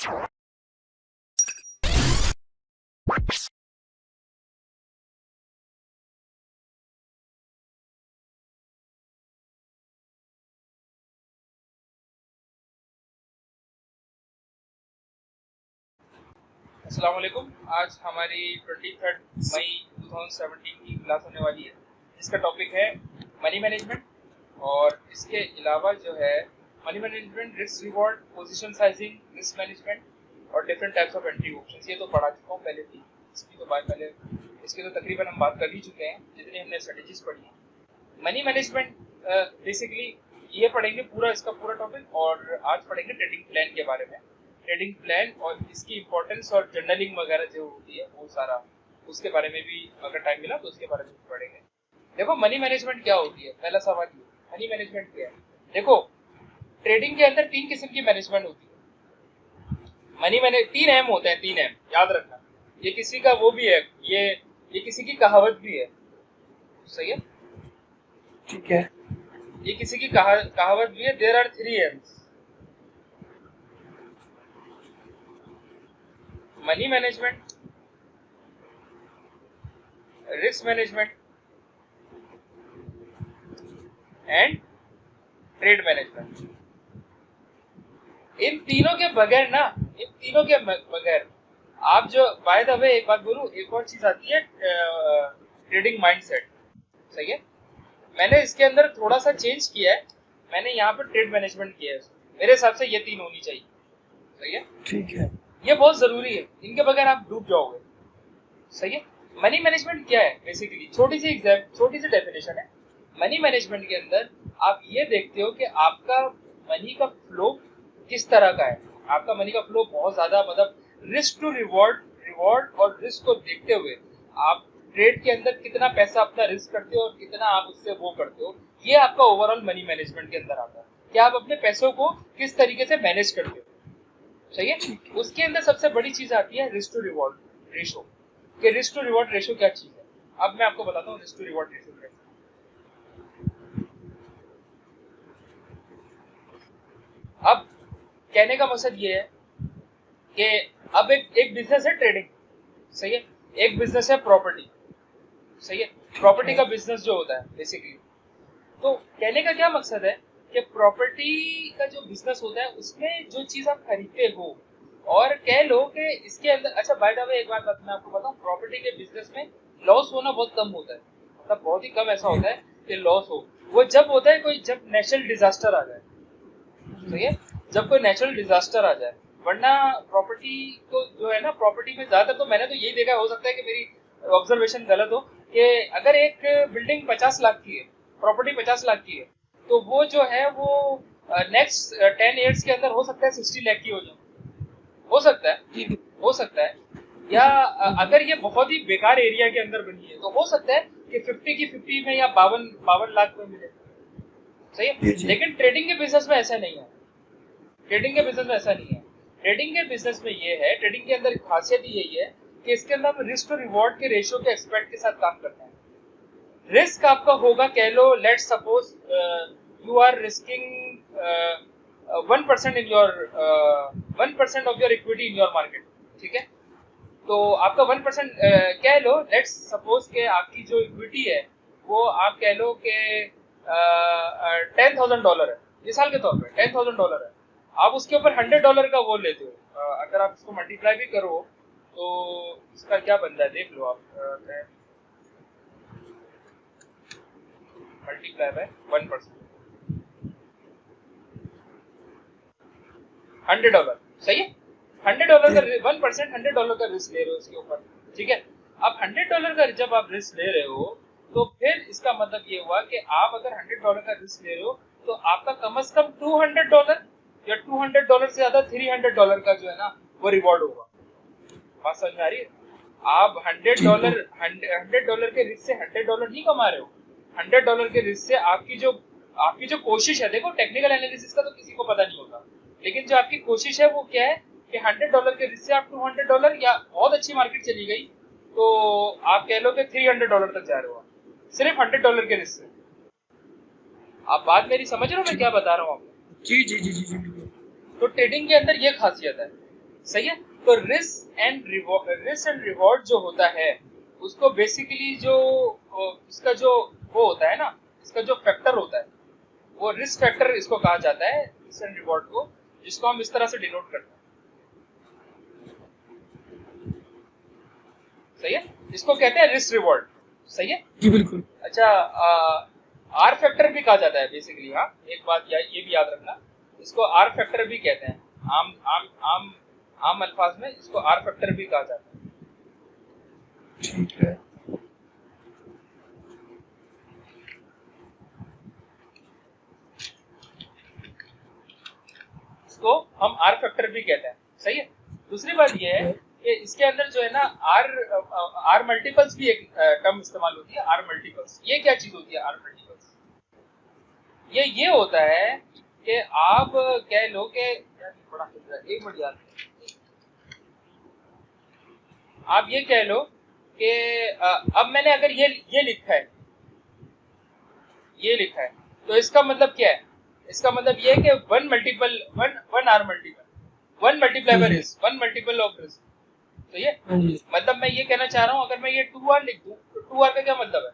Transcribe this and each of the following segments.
अस्सलाम वालेकुम। आज हमारी 23 मई 2017 की क्लास होने वाली है, जिसका टॉपिक है मनी मैनेजमेंट। और इसके अलावा जो है money management, risk reward, position sizing, risk management और different types of entry options. ये तो पढ़ा चुका हूँ पहले भी, इसकी तो तकरीबन हम बात कर ही चुके हैं जितनी हमने स्ट्रेटेजीज पढ़ी हैं। मनी मैनेजमेंट बेसिकली ये पढ़ेंगे पूरा, इसका पूरा टॉपिक। और आज पढ़ेंगे ट्रेडिंग प्लान के बारे में, ट्रेडिंग प्लान और इसकी इंपॉर्टेंस और जर्नलिंग वगैरह जो होती है वो सारा, उसके बारे में भी अगर टाइम मिला तो उसके बारे में भी पढ़ेंगे। देखो मनी मैनेजमेंट क्या होती है, पहला सवाल ये, मनी मैनेजमेंट क्या है। देखो ट्रेडिंग के अंदर तीन किस्म की मैनेजमेंट होती है। मनी मैने तीन एम होते हैं, तीन एम याद रखना। ये किसी का वो भी है, ये किसी की कहावत भी है, सही है, ठीक है। ये किसी की कहावत भी है। There are three M's: money management, risk management and trade management. इन तीनों के बगैर ना, इन तीनों के बगैर आप जो, बाय द वे एक बात बोलूं, एक और चीज आती है ट्रेडिंग माइंडसेट, सही है। मैंने इसके अंदर थोड़ा सा चेंज किया है, मैंने यहाँ पर ट्रेड मैनेजमेंट किया है। मेरे हिसाब से ये तीन होनी चाहिए, सही है, ठीक है। ये बहुत जरूरी है, इनके बगैर आप डूब जाओगे, सही है। मनी मैनेजमेंट क्या है बेसिकली, छोटी सी डेफिनेशन है। मनी मैनेजमेंट के अंदर आप ये देखते हो कि आपका मनी का फ्लो किस तरह का है। आपका मनी का फ्लो बहुत ज्यादा, मतलब रिस्क टू रिवॉर्ड, रिवॉर्ड और रिस्क को देखते हुए आप ट्रेड के अंदर कितना पैसा अपना रिस्क करते हो और कितना आप उससे वो करते हो, ये आपका ओवरऑल मनी मैनेजमेंट के अंदर आता है कि आप अपने पैसों को किस तरीके से मैनेज करते हो, सही है। उसके अंदर सबसे बड़ी चीज आती है रिस्क टू रिवॉर्ड रेशो, कि रिस्क टू रिवॉर्ड रेशो क्या चीज है। अब मैं आपको बताता हूँ रिस्क टू रिवॉर्ड रेशो क्या है। अब कहने का मकसद ये है कि अब एक बिजनेस है ट्रेडिंग, सही है, एक बिजनेस है प्रॉपर्टी, सही है। प्रॉपर्टी का बिजनेस जो होता है बेसिकली, तो कहने का क्या मकसद है कि प्रॉपर्टी का जो बिजनेस होता है उसमें जो चीज आप खरीदते हो, और कह लो कि इसके अंदर, अच्छा बाय द वे एक बात मैं आपको बताऊं, प्रॉपर्टी के बिजनेस में लॉस होना बहुत कम होता है, मतलब बहुत ही कम ऐसा होता है कि लॉस हो। वो जब होता है कोई, जब नेचुरल डिजास्टर आ जाए, सही है, जब कोई नेचुरल डिजास्टर आ जाए। वरना प्रॉपर्टी को जो है ना, प्रॉपर्टी में ज्यादातर तो मैंने तो यही देखा है, हो सकता है कि मेरी ऑब्जर्वेशन गलत हो, कि अगर एक बिल्डिंग 50 लाख की है, प्रॉपर्टी 50 लाख की है, तो वो जो है वो नेक्स्ट 10 ईयर्स के अंदर हो सकता है 60 लाख की हो जाए, हो सकता है, हो सकता है। या अगर ये बहुत ही बेकार एरिया के अंदर बनी है तो हो सकता है कि 50 की 50 में या 52 लाख में मिले, सही है। लेकिन ट्रेडिंग के बिजनेस में ऐसा नहीं है, ट्रेडिंग के बिजनेस में ऐसा नहीं है। ट्रेडिंग के बिजनेस में ये है, ट्रेडिंग के अंदर खासियत यही है कि इसके अंदर हम रिस्क और रिवॉर्ड के रेशियो के एक्सपेक्ट के साथ काम करते हैं। रिस्क आपका होगा, कह लो let suppose you are risking 1% in your 1% of your equity in your market, ठीक है। तो आपका 1% कह लो, लेट्स सपोज के आपकी जो इक्विटी है वो आप कह लो कि $10,000 है, मिसाल के तौर पे $10,000 है। आप उसके ऊपर $100 का वो लेते हो, अगर आप इसको मल्टीप्लाई भी करो तो इसका क्या बनता है देख लो आप, मल्टीप्लाई बाय 1%, $100, सही है। $100 का 1% $100 का रिस्क ले रहे हो इसके ऊपर, ठीक है। अब $100 का जब आप रिस्क ले रहे हो तो फिर इसका मतलब ये हुआ कि आप अगर $100 का रिस्क ले रहे हो तो आपका कम से कम $200 या $200 से ज्यादा $300 का जो है ना वो रिवॉर्ड होगा। बात समझ में आ रही है? आप $100 के रिस्क से $100 नहीं कमा रहे हो। $100 के रिस्क से आपकी जो कोशिश है, देखो टेक्निकल एनालिसिस का तो किसी को पता नहीं होता, लेकिन जो आपकी कोशिश है वो क्या है कि $100 के रिस्क से आप $200, या बहुत अच्छी मार्केट चली गई तो आप कह लो कि $300 तक जा रहे हो, सिर्फ $100 के रिस्क से। आप बात मेरी समझ रहे हो मैं क्या बता रहा हूँ आपको? जी जी जी जी जी। तो ट्रेडिंग के अंदर ये खासियत है। सही है। तो रिस्क एंड रिवॉर्ड जो होता है उसको बेसिकली जो इसका जो वो होता है ना, इसका जो फैक्टर होता है वो रिस्क फैक्टर इसको कहा जाता है, रिस्क एंड रिवॉर्ड को, जिसको हम इस तरह से डिनोट करते हैं। सही है, इसको कहते हैं रिस्क रिवॉर्ड। सही है जी बिल्कुल। अच्छा, आर फैक्टर भी कहा जाता है बेसिकली। हाँ, एक बात ये भी याद रखना, इसको आर फैक्टर भी कहते हैं। आम आम आम आम अल्फाज में इसको आर फैक्टर भी कहा जाता है। ठीक है। इसको हम आर फैक्टर भी कहते हैं। सही है। दूसरी बात ये है कि इसके अंदर जो है ना आर मल्टीपल्स भी एक टर्म इस्तेमाल होती है। आर मल्टीपल्स, ये क्या चीज होती है? आर मल्टीपल्स ये होता है कि आप कह लो कि एक मिनट यार, आप ये कह लो कि अब मैंने अगर ये लिखा है, ये लिखा है, तो इसका मतलब क्या है? इसका मतलब ये है कि one or multiple, one multiply by risk, one multiple of risk. तो ये मतलब मैं ये कहना चाह रहा हूँ, अगर मैं ये 2r लिख दूं तो 2r का क्या मतलब है?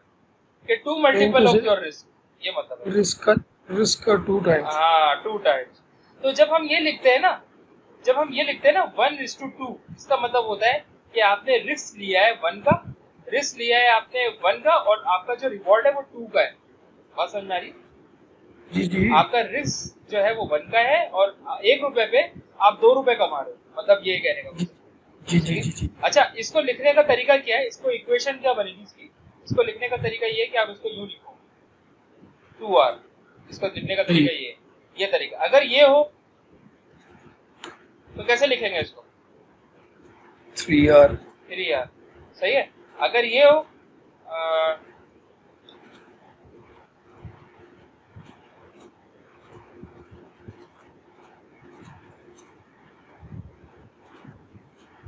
कि 2 मल्टीपल ऑफ योर रिस्क, ये मतलब है रिस्क का 2 टाइम्स। हाँ, 2 टाइम्स। तो जब हम ये लिखते हैं ना 1:2, इसका मतलब होता है कि आपने रिस्क लिया है 1 का, रिस्क लिया है आपने 1 का, और आपका जो रिवॉर्ड है वो 2 का है। बात समझ में आ रही? जी जी। आपका रिस्क जो है वो 1 का है और 1 रुपए पे आप 2 रुपए कमा रहे हो, मतलब ये कहने का मतलब। जी जी जी जी। अच्छा, इसको लिखने का तरीका क्या है? इसको इक्वेशन क्या बनेगी इसकी? इसको लिखने का तरीका ये है कि आप इसको यूं लिखो 2r, इसको लिखने का तरीका ये तरीका। अगर ये हो तो कैसे लिखेंगे इसको? 3r। सही है। अगर ये हो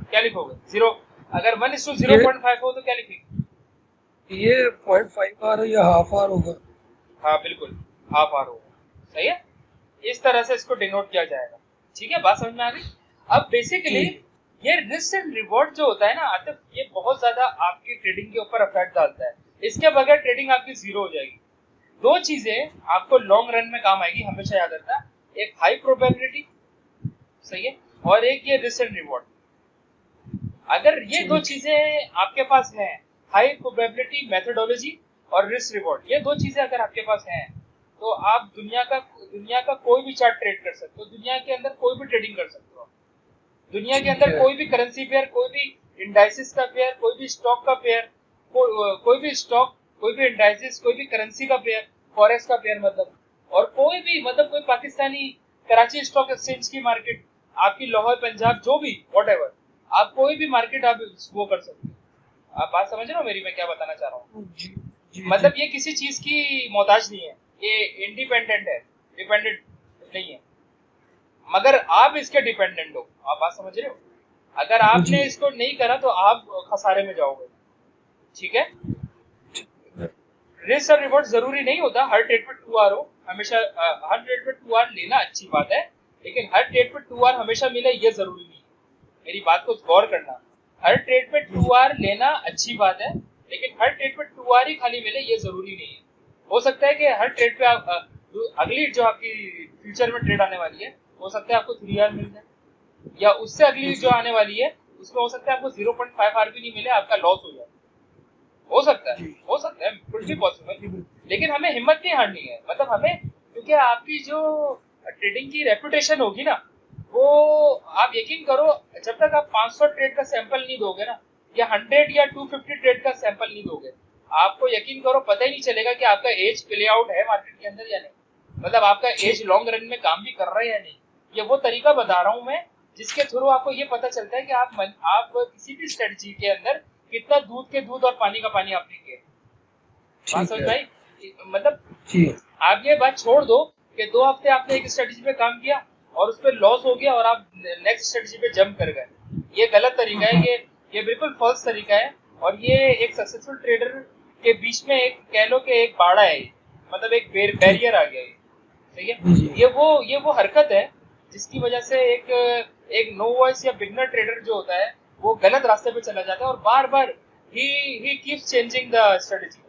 क्या लिखोगे? 0। अगर 1:0.5 हो तो क्या लिखेंगे? ये 0.5r या हाफ आर होगा। हाँ बिल्कुल, हाफ आर होगा। सही है। इस तरह से इसको डिनोट किया जाएगा। ठीक है, बात समझ में आ गई? अब बेसिकली ये रिस्क एंड रिवॉर्ड जो होता है ना आतिफ, ये बहुत ज्यादा आपकी ट्रेडिंग के ऊपर इफेक्ट डालता है। इसके बगैर ट्रेडिंग आपकी जीरो हो जाएगी। दो चीजें आपको लॉन्ग रन में काम आएगी, हमेशा याद रखना, एक हाई प्रोबेबिलिटी, सही है, और एक ये रिस्क एंड रिवॉर्ड। अगर ये दो चीजें आपके पास हैं, हाई प्रोबेबिलिटी मेथोडोलॉजी और रिस्क रिवॉर्ड, ये दो चीजें अगर आपके पास हैं तो आप दुनिया का कोई भी चार्ट ट्रेड कर सकते हो, दुनिया के अंदर कोई भी ट्रेडिंग कर सकते हो, दुनिया के अंदर कोई भी करेंसी पेयर, कोई भी इंडाइसिस का पेयर, कोई भी स्टॉक का पेयर, कोई भी स्टॉक, कोई भी इंडाइसिस, कोई भी करेंसी का पेयर, फॉरेक्स का पेयर मतलब, और कोई भी मतलब कोई पाकिस्तानी कराची स्टॉक एक्सचेंज की मार्केट, आपकी लाहौर पंजाब, जो भी व्हाटएवर, आप कोई भी मार्केट आप वो कर सकते हो। आप बात समझ रहे हो मेरी, मैं क्या बताना चाह रहा हूँ? मतलब ये किसी चीज की मोहताज नहीं है, ये इंडिपेंडेंट है, डिपेंडेंट नहीं है, मगर आप इसके डिपेंडेंट हो। आप बात समझ रहे हो? अगर आपने इसको नहीं करा तो आप खसारे में जाओगे। ठीक है। रिस्क और रिवॉर्ड जरूरी नहीं होता हर ट्रेड पे 2r हो हमेशा। हर ट्रेड पे 2r लेना अच्छी बात है, लेकिन हर ट्रेड पे 2r हमेशा मिले ये जरूरी नहीं है। मेरी बात को गौर करना, हर ट्रेड पे 2r लेना अच्छी बात है, लेकिन हर ट्रेड पे 2r ही खाली मिले ये जरूरी नहीं है। हो सकता है कि हर ट्रेड पे आप अगली जो आपकी फ्यूचर में ट्रेड आने वाली है, हो सकता है आपको 3r मिल जाए, या उससे अगली जो आने वाली है उसमें हो सकता है आपको 0.5r भी नहीं मिले, आपका लॉस हो जाए। हो सकता है, कुछ भी पॉसिबल। लेकिन हमें हिम्मत नहीं हारनी है, मतलब हमें, क्योंकि आपकी जो ट्रेडिंग की रेपुटेशन होगी ना, वो आप यकीन करो, जब तक आप 500 ट्रेड का सैंपल नहीं दोगे ना, या 100 या 250 ट्रेड का सैंपल नहीं दोगे, आपको यकीन करो पता ही नहीं चलेगा कि आपका एज प्ले आउट है मार्केट के अंदर या नहीं, मतलब आपका एज लॉन्ग रन में काम भी कर रहा है या नहीं। ये वो तरीका बता रहा हूँ मैं जिसके थ्रू आपको ये पता चलता है कि आप किसी भी स्ट्रेटजी के अंदर कितना दूध के दूध और पानी का पानी आपने किया। बात समझ में? मतलब आप ये बात छोड़ दो कि 2 हफ्ते आपने एक स्ट्रेटजी पे काम किया और उस पर लॉस हो गया और आप नेक्स्ट स्ट्रेटजी पे जंप कर गए, ये गलत तरीका है, ये बिल्कुल फॉल्स तरीका है, और ये एक सक्सेसफुल ट्रेडर के बीच में एक कह लो कि एक बाड़ा है, मतलब एक बैरियर आ गया है। ठीक है। ये वो हरकत है जिसकी वजह से एक एक नोवाइस या बिगनर ट्रेडर जो होता है वो गलत रास्ते पे चला जाता है और बार बार ही keeps changing the strategy,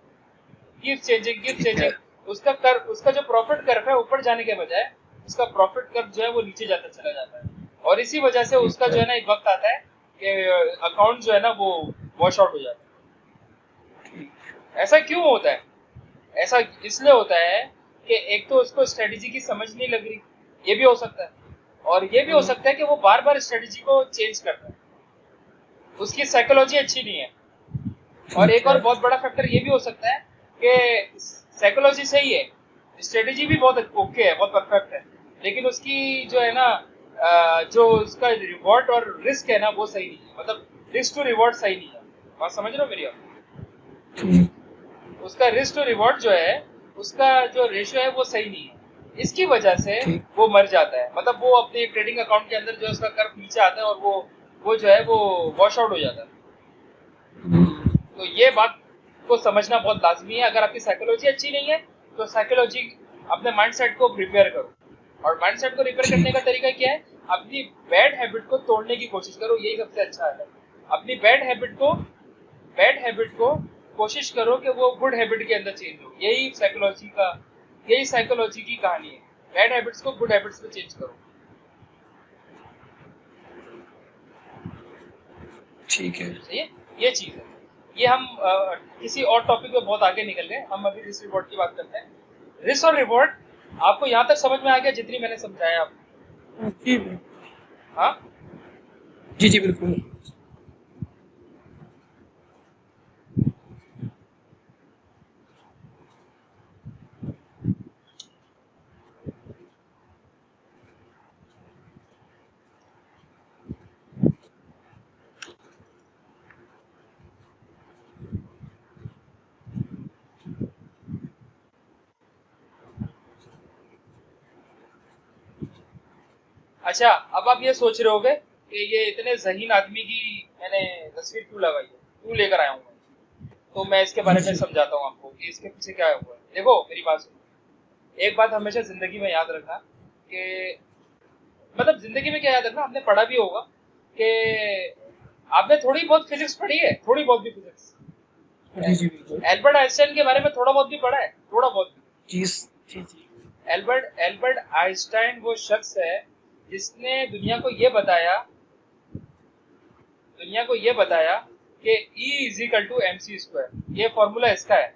keeps ठीक है। चेंजिंग। उसका जो प्रॉफिट कर्व है ऊपर जाने के बजाय उसका प्रॉफिट कर्व जो है वो नीचे जाता चला जाता है, और इसी वजह से ठीक उसका है। जो है ना एक वक्त आता है कि अकाउंट जो है ना वो वॉश आउट हो जाता ठीक। है। ऐसा क्यों होता है? ऐसा इसलिए होता है कि एक तो उसको स्ट्रेटजी की समझ नहीं लग रही, ये भी हो सकता है, और ये भी हो सकता है कि वो बार बार स्ट्रेटजी को चेंज करता है, उसकी साइकोलॉजी अच्छी नहीं है। और ठीक एक और है। बहुत बड़ा फैक्टर ये भी हो सकता है कि साइकोलॉजी सही है, स्ट्रेटजी भी बहुत ओके है, बहुत परफेक्ट है, लेकिन उसकी जो है ना जो उसका रिवॉर्ड और रिस्क है ना वो सही नहीं है, मतलब रिस्क टू रिवॉर्ड सही नहीं है। बात समझ रहे हो मेरी? ठीक। उसका रिस्क टू रिवॉर्ड जो है उसका जो रेशियो है वो सही नहीं है, इसकी वजह से ठीक। वो मर जाता है, मतलब वो अपने ट्रेडिंग अकाउंट के अंदर जो है उसका कर्व नीचे आता है और वो जो है वो वॉश आउट हो जाता है। तो ये बात को समझना बहुत लाजमी है। अगर आपकी साइकोलॉजी अच्छी नहीं है तो साइकोलॉजी अपने माइंडसेट को रिपेयर करो, और माइंडसेट को रिपेयर करने का ठीक। तरीका क्या है? अपनी बैड हैबिट को तोड़ने की कोशिश करो, यही सबसे अच्छा है। अपनी बैड हैबिट को कोशिश करो कि वो गुड हैबिट के अंदर चेंज हो, यही साइकोलॉजी की कहानी है। बैड हैबिट्स को गुड हैबिट्स में चेंज करो। ठीक है। सही है, ये चीज है। ये हम किसी और टॉपिक में बहुत आगे निकल गए, हम अभी रिस्क रिवॉर्ड की बात करते हैं। रिस्क और रिवॉर्ड आपको यहाँ तक समझ में आ गया जितनी मैंने समझाया आपको? जी। हाँ, जी जी बिल्कुल। अच्छा, अब आप ये सोच रहे होगे कि ये इतने ज़हीन आदमी की मैंने तस्वीर क्यों लगाई है, क्यों लेकर आया हूँ मैं? तो मैं इसके जी बारे में जी। समझाता हूँ आपको कि इसके पीछे क्या हुआ है। देखो मेरी बात सुनो, एक बात हमेशा जिंदगी में याद रखना कि मतलब जिंदगी में क्या याद रखना, आपने पढ़ा भी होगा कि आपने थोड़ी बहुत फिजिक्स पढ़ी है, थोड़ी बहुत भी फिजिक्स। जी जी बिल्कुल। एल्बर्ट आइंस्टाइन के बारे में थोड़ा बहुत भी पढ़ा है, थोड़ा बहुत भी। जी जी जी। एल्बर्ट आइंस्टाइन वो शख्स है जिसने दुनिया को ये बताया कि E is equal to m c square, ये फॉर्मूला इसका है।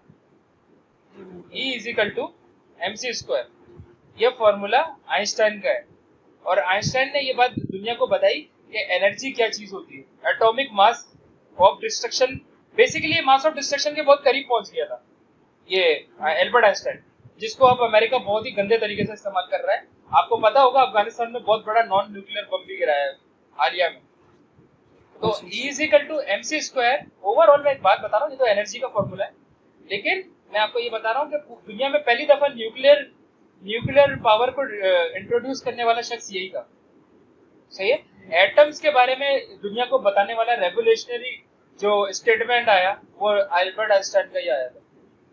E is equal to m c square, ये फॉर्मूला आइंस्टाइन का है। और आइंस्टाइन ने ये बात दुनिया को बताई कि एनर्जी क्या चीज होती है, atomic mass of destruction. Basically ये मास ऑफ डिस्ट्रक्शन के बहुत करीब पहुंच गया था ये एल्बर्ट आइंस्टाइन, जिसको अब अमेरिका बहुत ही गंदे तरीके से इस्तेमाल कर रहा है। आपको पता होगा अफगानिस्तान में बहुत बड़ा नॉन न्यूक्लियर बम भी गिराया है हालिया में। तो E is equal to m c square. Overall मैं एक बात बता रहा हूँ, ये तो एनर्जी का फॉर्मूला है, लेकिन मैं आपको ये बता रहा हूँ कि दुनिया में पहली दफा न्यूक्लियर पावर को इंट्रोड्यूस करने वाला शख्स यही था। सही है, एटम्स के बारे में दुनिया को बताने वाला रेवोल्यूशनरी जो स्टेटमेंट आया वो एल्बर्ट आइंस्टाइन का ही आया था।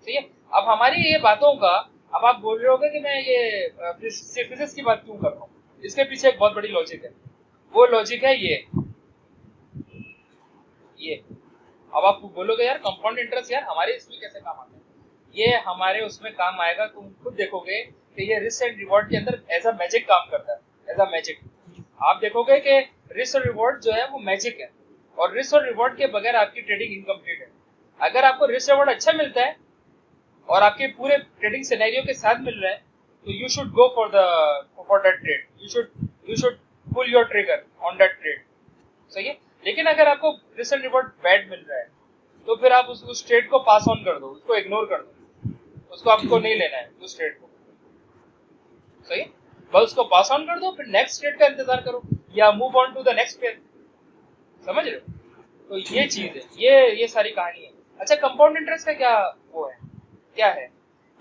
सही है, अब हमारी ये बातों का, अब आप बोल रहे होगे कि मैं ये फिजिक्स की बात क्यों कर रहा हूँ, इसके पीछे एक बहुत बड़ी लॉजिक है। वो लॉजिक है ये। अब आप बोलोगे यार कंपाउंड इंटरेस्ट यार हमारे इसमें कैसे काम आता है? ये हमारे उसमें काम आएगा, तुम खुद देखोगे कि ये रिस्क एंड रिवॉर्ड के अंदर एज अ मैजिक काम करता है, एज अ मैजिक। आप देखोगे कि रिस्क और रिवॉर्ड जो है वो मैजिक है, और रिस्क और रिवॉर्ड के बगैर आपकी ट्रेडिंग इनकम्प्लीट है। अगर आपको रिस्क रिवॉर्ड अच्छा मिलता है और आपके पूरे ट्रेडिंग सिनेरियो के साथ मिल रहा है तो you should go for that trade, you should pull your trigger on that trade. सही है, लेकिन अगर आपको रिस्क एंड रिवॉर्ड बैड मिल रहा है तो फिर आप उस ट्रेड को पास ऑन कर दो, उसको इग्नोर कर दो, उसको आपको नहीं लेना है उस ट्रेड को। सही है, बस उसको पास ऑन कर दो, फिर नेक्स्ट ट्रेड का इंतजार करो या move on to the next pair. समझ रहे हो? तो ये ठीक है। चीज है, ये सारी कहानी है। अच्छा, कंपाउंड इंटरेस्ट का क्या वो है, क्या है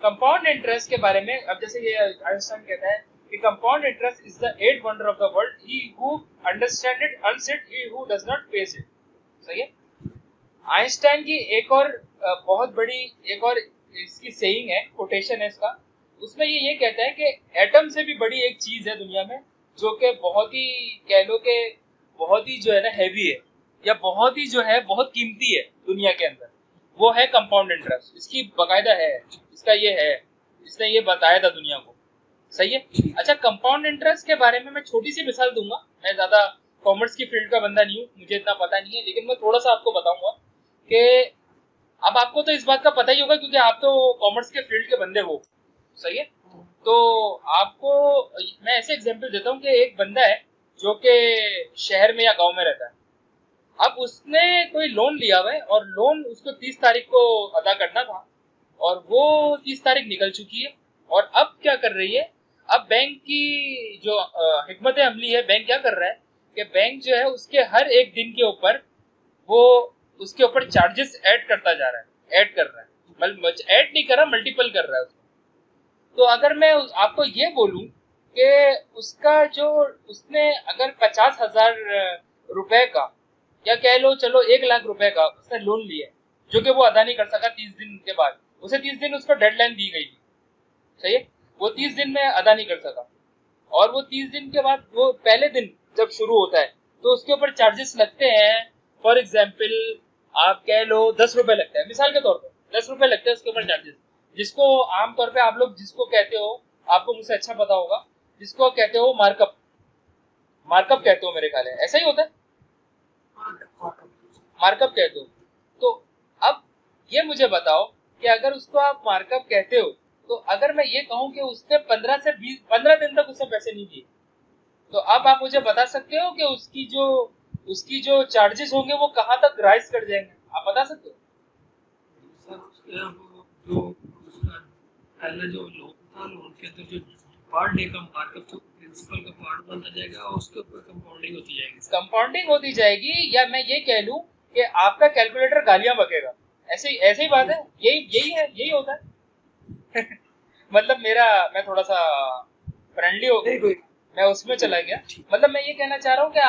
कंपाउंड इंटरेस्ट के बारे में? अब जैसे ये आइंस्टाइन कहता है कि compound interest is the eight wonder of the world, he who understand it earns it, he who does not face it. सही है, आइंस्टाइन की एक और बहुत बड़ी एक और इसकी सेइंग है, कोटेशन है इसका, उसमें ये कहता है कि एटम से भी बड़ी एक चीज है दुनिया में जो कि बहुत ही कह लो कि बहुत ही जो है ना हैवी है, या बहुत ही जो है बहुत कीमती है दुनिया के अंदर, वो है कंपाउंड इंटरेस्ट। इसकी बाकायदा है, इसका ये है, इसने ये बताया था दुनिया को। सही है। अच्छा, कंपाउंड इंटरेस्ट के बारे में मैं छोटी सी मिसाल दूंगा। मैं ज्यादा कॉमर्स की फील्ड का बंदा नहीं हूँ, मुझे इतना पता नहीं है, लेकिन मैं थोड़ा सा आपको बताऊंगा कि अब आपको तो इस बात का पता ही होगा क्योंकि आप तो कॉमर्स के फील्ड के बंदे हो। सही है। तो आपको मैं ऐसे एग्जांपल देता हूँ कि एक बंदा है जो कि शहर में या गांव में रहता है। अब उसने कोई लोन लिया हुआ है और लोन उसको 30 तारीख को अदा करना था, और वो 30 तारीख निकल चुकी है। और अब क्या कर रही है, अब बैंक की जो हिकमत अमली है, बैंक क्या कर रहा है कि बैंक जो है उसके हर एक दिन के ऊपर वो उसके ऊपर चार्जेस ऐड करता जा रहा है, ऐड कर रहा है, मतलब ऐड नहीं कर रहा, मल्टीपल कर रहा है उसको। तो अगर मैं आपको ये बोलूं कि उसका जो उसने अगर 50,000 रुपए का, या कह लो चलो 1 लाख रुपए का उसने लोन लिया है, जो कि वो अदा नहीं कर सका 30 दिन के बाद, उसे 30 दिन उसको डेडलाइन दी गई थी। सही है। वो 30 दिन में अदा नहीं कर सका, और वो 30 दिन के बाद वो पहले दिन जब शुरू होता है तो उसके ऊपर चार्जेस लगते हैं। फॉर एग्जाम्पल आप कह लो 10 रुपए लगता है, मिसाल के तौर पर 10 रुपए लगते हैं उसके ऊपर चार्जेस, जिसको आमतौर पे आप लोग जिसको कहते हो, आपको मुझसे अच्छा पता होगा, जिसको कहते हो मार्कअप। मार्कअप कहते हो मेरे ख्याल है, ऐसा ही होता है, मार्कअप कहते हो। तो अब ये मुझे बताओ कि अगर उसको आप मार्कअप कहते हो, तो अगर मैं ये कहूं कि उसने 15 दिन तक उससे पैसे नहीं दिए, तो अब आप मुझे बता सकते हो कि उसकी जो चार्जेस होंगे वो कहाँ तक राइज कर जाएंगे, आप बता सकते हो? सर उसके अब जो उसका पहले जो लोन था, लोन के अंदर जो पर डे का मार्कअप तो प्रिंसिपल का पार्ट बनता जाएगा और उसके ऊपर कंपाउंडिंग होती जाएगी। कंपाउंडिंग होती जाएगी, या मैं ये कह लूं कि आपका कैलकुलेटर गालियां बकेगा। ऐसे ऐसे ही बात है, यही यही है, यही होता है। मतलब मैं थोड़ा सा फ्रेंडली हो, नहीं कोई मैं उसमें चला गया। मतलब मैं ये कहना चाह रहा हूँ कि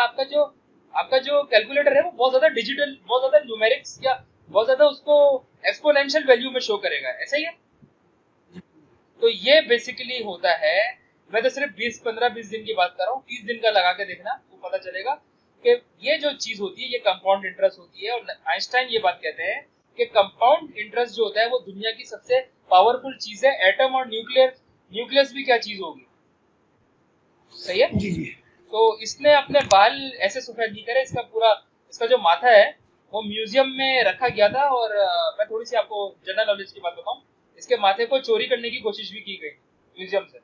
आपका जो कैलकुलेटर है वो बहुत ज्यादा डिजिटल, बहुत ज्यादा न्यूमेरिक्स, या बहुत ज्यादा उसको एक्सपोनेंशियल वैल्यू में शो करेगा, ऐसा ही है। तो ये बेसिकली होता है। मैं तो सिर्फ 20 दिन की बात कर रहा हूँ, 30 दिन का लगा के देखना तो पता चलेगा कि ये जो चीज होती है ये कंपाउंड इंटरेस्ट होती है। और आइंस्टाइन ये बात कहते हैं कि कंपाउंड इंटरेस्ट जो होता है वो दुनिया की सबसे पावरफुल चीज है। एटम और न्यूक्लियस भी क्या चीज होगी। सही है। जी जी। तो इसने अपने बाल ऐसे सफेद नहीं करे, इसका जो माथा है वो म्यूजियम में रखा गया था। और मैं थोड़ी सी आपको जनरल नॉलेज की बात बताऊं, इसके माथे को चोरी करने की कोशिश भी की गई म्यूजियम से,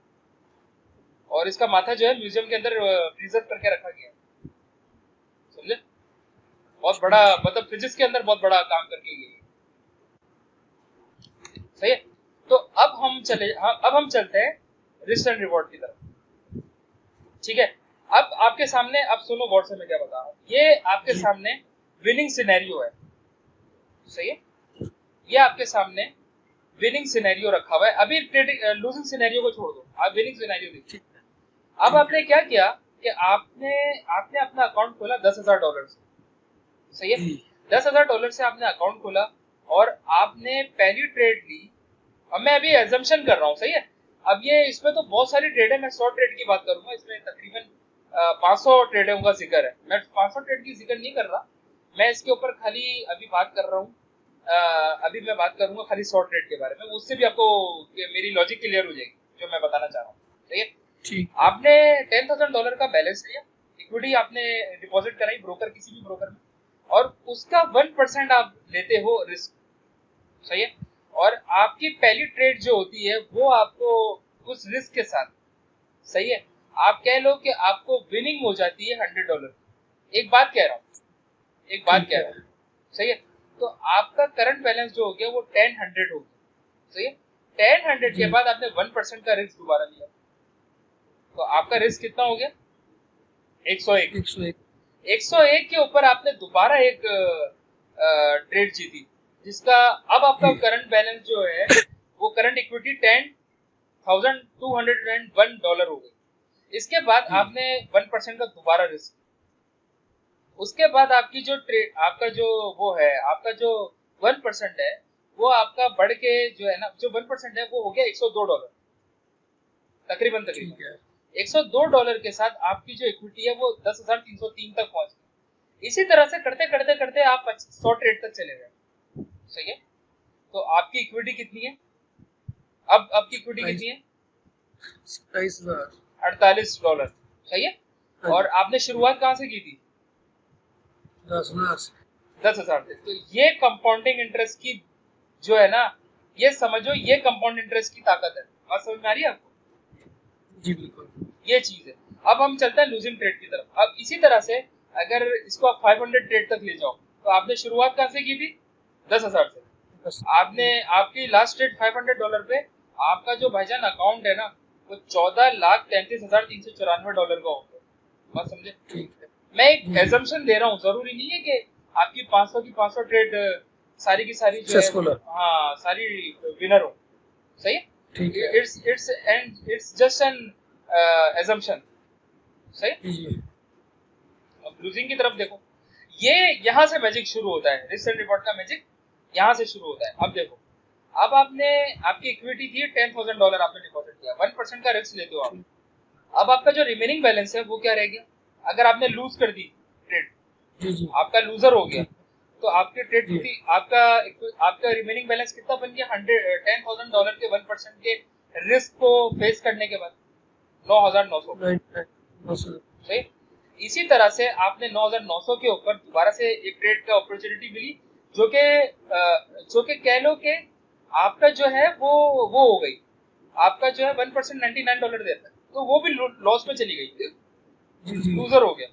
और इसका माथा जो है म्यूजियम के अंदर प्रिजर्व करके रखा गया। समझे, बहुत बड़ा, मतलब फिजिक्स के अंदर बहुत बड़ा काम करके गई। सही है। तो अब हम चलते हैं रिस्क एंड रिवॉर्ड की तरफ। ठीक है। अब आपके सामने, अब सुनो गौर से मैं क्या बता रहा हूँ, ये आपके सामने विनिंग सिनेरियो है। सही है। ये आपके सामने विनिंग सिनेरियो रखा हुआ है। अभी लूजिंग सिनेरियो को छोड़ दो, आप विनिंग सिनेरियो देखिए। अब आपने क्या किया कि आपने आपने अपना अकाउंट खोला $10,000 से। सही है। $10,000 से आपने अकाउंट खोला और आपने पहली ट्रेड ली। अब मैं अभी एजम्पशन कर रहा हूँ, सही है। अब ये इसमें तो बहुत सारी ट्रेड है, मैं 100 ट्रेड की बात करूंगा, इसमें तकरीबन 500 ट्रेडों का जिक्र है। मैं 500 ट्रेड की जिक्र नहीं कर रहा, मैं इसके ऊपर खाली अभी बात कर रहा हूँ। अभी मैं बात करूंगा खाली 100 ट्रेड के बारे में, उससे भी आपको मेरी लॉजिक क्लियर हो जाएगी जो मैं बताना चाह रहा हूँ। सही है। ठीक। आपने $10,000 का बैलेंस लिया, इक्विटी आपने डिपॉजिट कराई ब्रोकर, किसी भी ब्रोकर में, और उसका 1% आप लेते हो रिस्क। सही है। और आपकी पहली ट्रेड जो होती है वो आपको उस रिस्क के साथ, सही है, आप कह लो कि आपको विनिंग हो जाती है $100। एक बात कह रहा हूँ, एक बात कह रहा हूँ। सही है। तो आपका करंट बैलेंस जो हो गया वो 10,100 हो गया। सही है। 10,100 के बाद आपने 1% का रिस्क दोबारा लिया, तो आपका रिस्क कितना हो गया? 101। 101 के ऊपर आपने दोबारा एक ट्रेड जीती, जिसका अब आपका करंट बैलेंस जो है वो करंट इक्विटी $10,201 हो गई। इसके बाद आपने 1% का दोबारा रिस्क, उसके बाद आपकी जो ट्रेड, आपका जो वो है, आपका जो 1% है वो आपका बढ़ के जो है ना, जो 1% है वो हो गया $102, तकरीबन तकरीबन $102 के साथ आपकी जो इक्विटी है वो 10,303 तक पहुंच गई। इसी तरह से करते करते करते आप 100 ट्रेड तक चले गए। सही है। तो आपकी इक्विटी कितनी है? अब आपकी इक्विटी कितनी है? $48। सही है। और आपने शुरुआत कहाँ से की थी? 10,000 से। तो ये कंपाउंडिंग इंटरेस्ट की जो है ना, ये समझो, ये कंपाउंड इंटरेस्ट की ताकत है। बात समझ में आ रही है आपको? जी बिल्कुल, ये चीज है। अब हम चलते हैं लूजिंग ट्रेड की तरफ। अब इसी तरह से अगर इसको आप 500 ट्रेड तक ले जाओ, तो आपने शुरुआत कहाँ से की थी? 10,000 से। आपने आपकी लास्ट ट्रेड $500 पे, आपका जो भाईजान अकाउंट है ना, वो $14,33,394 का होगा। बात समझे? ठीक है। मैं एक एजम्पशन दे रहा हूँ, जरूरी नहीं है कि आपकी 500 की 500 ट्रेड सारी की सारी जो है, हाँ, सारी विनर हो। सही है। ठीक है। It's just an assumption. सही। अब लूजिंग की तरफ देखो, ये यहाँ से मैजिक शुरू होता है। रिस्क एंड रिवॉर्ड का मैजिक यहाँ से शुरू होता है। अब देखो, अब आपने, आपकी इक्विटी थी $10,000, आपने डिपॉजिट किया, 1% का रिस्क लेते हो आप। अब आपका जो रिमेनिंग बैलेंस है वो क्या रह गया? अगर आपने लूज कर दी ट्रेड, आपका लूजर हो गया, तो आपकी ट्रेड कितनी, आपका रिमेनिंग बैलेंस कितना बन गया? $10,000 के 1% के रिस्क को फेस करने के बाद 9,900। सही। इसी तरह से आपने 9,900 के ऊपर दोबारा से एक ट्रेड का अपॉर्चुनिटी मिली, जो कि कह लो कि आपका जो है वो हो गई। आपका जो है 1% $99 देता है, तो वो भी लॉस में चली गई, लूजर हो गया।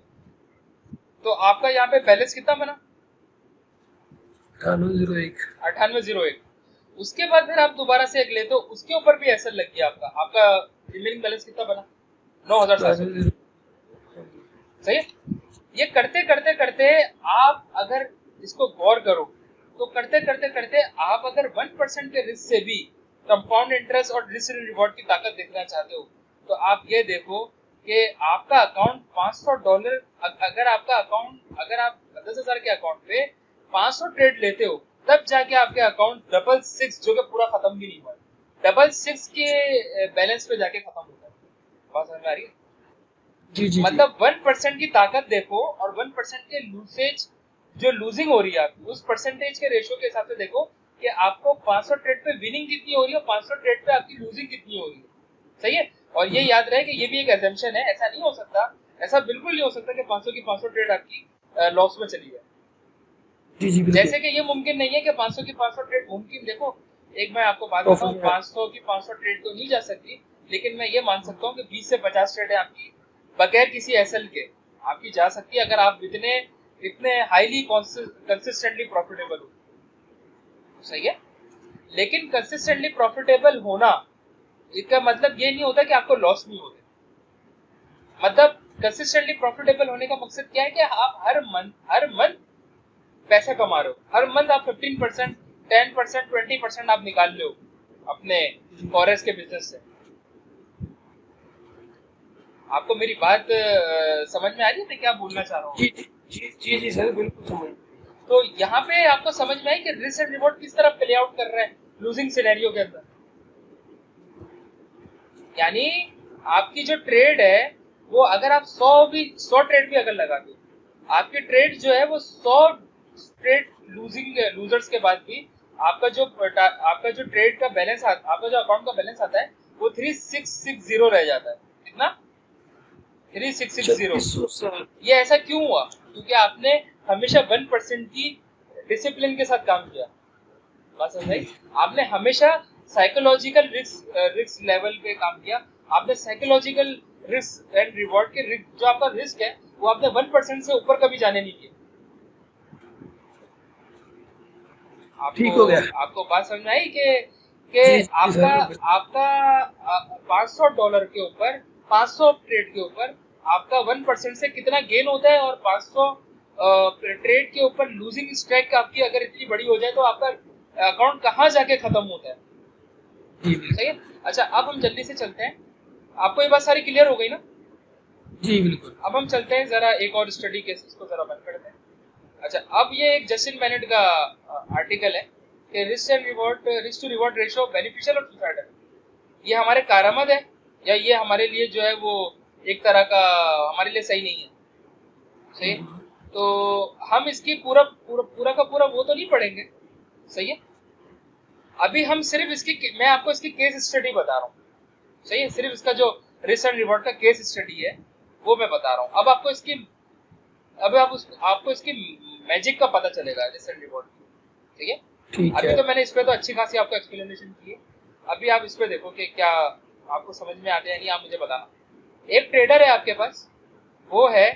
तो आपका यहाँ पे बैलेंस कितना बना? 9801। उसके बाद फिर आप दोबारा से एक ले, तो उसके ऊपर भी एसएल लग गया आपका रिमेनिंग बैलेंस कितना बना? 9,700। सही है। ये करते करते करते आप अगर इसको गौर करो, तो करते करते करते आप अगर 1% के रिस्क से भी कंपाउंड इंटरेस्ट और रिस्क रिवॉर्ड की ताकत देखना चाहते हो, तो आप ये देखो कि आपका अकाउंट $500, अगर आपका अकाउंट, अगर आप 10,000 के अकाउंट पे 500 ट्रेड लेते हो, तब जाके आपके अकाउंट 666, जो कि पूरा खत्म भी नहीं हुआ, 666 के बैलेंस पे जाके खत्म होता है। बात समझ में आ रही है? मतलब 1% की ताकत देखो, और 1% के लूसेज, जो लूजिंग हो रही है आपकी, उस परसेंटेज के रेशियो के हिसाब से देखो कि आपको 500 ट्रेड पे विनिंग कितनी हो रही है, 500 ट्रेड पे आपकी लूजिंग कितनी हो रही है। सही है। और ये याद रहे कि ये भी एक एजम्पशन है, ऐसा नहीं हो सकता, ऐसा बिल्कुल नहीं हो सकता कि 500 की 500 ट्रेड आपकी लॉस में चली जाए। जैसे कि ये मुमकिन नहीं है कि 500 की 500 ट्रेड मुमकिन। देखो, एक मैं आपको बात बताऊं, 500 की 500 ट्रेड तो नहीं जा सकती, लेकिन मैं ये मान सकता हूँ कि 20 से 50 ट्रेड आपकी बगैर किसी एसएल के आपकी जा सकती है, अगर आप इतने हाईली कंसिस्टेंटली प्रॉफिटेबल हो। सही है। लेकिन कंसिस्टेंटली प्रॉफिटेबल होना, इसका मतलब ये नहीं होता कि आपको लॉस नहीं होते। मतलब कंसिस्टेंटली प्रॉफिटेबल होने का मकसद क्या है कि आप हर मंथ पैसा कमा रहे हो। हर मंथ आप 15%, 10%, 20% आप निकाल रहे हो अपने फॉरेस्ट के बिजनेस से। आपको मेरी बात समझ में आ रही है मैं क्या बोलना चाह रहा हूँ? जी सर, बिल्कुल समझ। तो यहाँ पे आपको समझ में आई कि रिस्क एंड रिवॉर्ड किस तरह प्ले आउट कर रहा है लूजिंग सिनेरियो के अंदर। यानी आपकी जो ट्रेड है वो, अगर आप 100 ट्रेड भी अगर लगा दो, आपकी ट्रेड जो है वो 100 ट्रेड लूजर्स के बाद भी आपका जो ट्रेड का बैलेंस आपका जो अकाउंट का बैलेंस आता है वो 3660 रह जाता है। कितना? 3660। ये ऐसा क्यों हुआ? क्योंकि आपने हमेशा 1% की डिसिप्लिन के साथ काम किया। बात समझ आई? आपने हमेशा साइकोलॉजिकल रिस्क लेवल पे काम किया। आपने साइकोलॉजिकल रिस्क एंड रिवॉर्ड के जो आपका रिस्क है वो आपने 1% से ऊपर कभी जाने नहीं किया। ठीक हो गया। आपको बात समझ में आई कि आपका $500 के ऊपर, 500 ट्रेड के ऊपर आपका 1% से कितना गेन होता है, और 500 ट्रेड के ऊपर लूजिंग स्ट्राइक आपकी अगर इतनी बड़ी हो जाए तो आपका अकाउंट कहाँ जाके खत्म होता है। सही है। अच्छा, अब हम जल्दी से चलते हैं। आपको ये बात सारी क्लियर हो गई ना? जी बिल्कुल। अब हम चलते हैं जरा एक और स्टडी केस को जरा बंद करते हैं। अच्छा, अब ये एक जस्टिन बेनेट का आर्टिकल है कि risk to reward ratio beneficial और सुसाइडल। ये हमारे कारामद है या ये हमारे लिए जो है वो एक तरह का हमारे लिए सही नहीं है, सही है। तो हम इसकी पूरा पूरा पूरा का पूरा वो तो नहीं पढ़ेंगे, सही है। अभी हम सिर्फ इसकी मैं आपको इसकी केस स्टडी बता रहा हूँ, सही है। सिर्फ इसका जो रिस्क एंड रिवॉर्ड का केस स्टडी है वो मैं बता रहा हूँ। अब आपको इसकी अब आपको इसकी मैजिक का पता चलेगा रिस्क एंड रिवॉर्ड, ठीक है। ठीक अभी है। तो मैंने इस पे तो अच्छी खासी आपको एक्सप्लेनेशन की है। अभी आप इस पे देखो कि क्या आपको समझ में आते हैं नहीं, आप मुझे बताना। एक ट्रेडर है आपके पास, वो है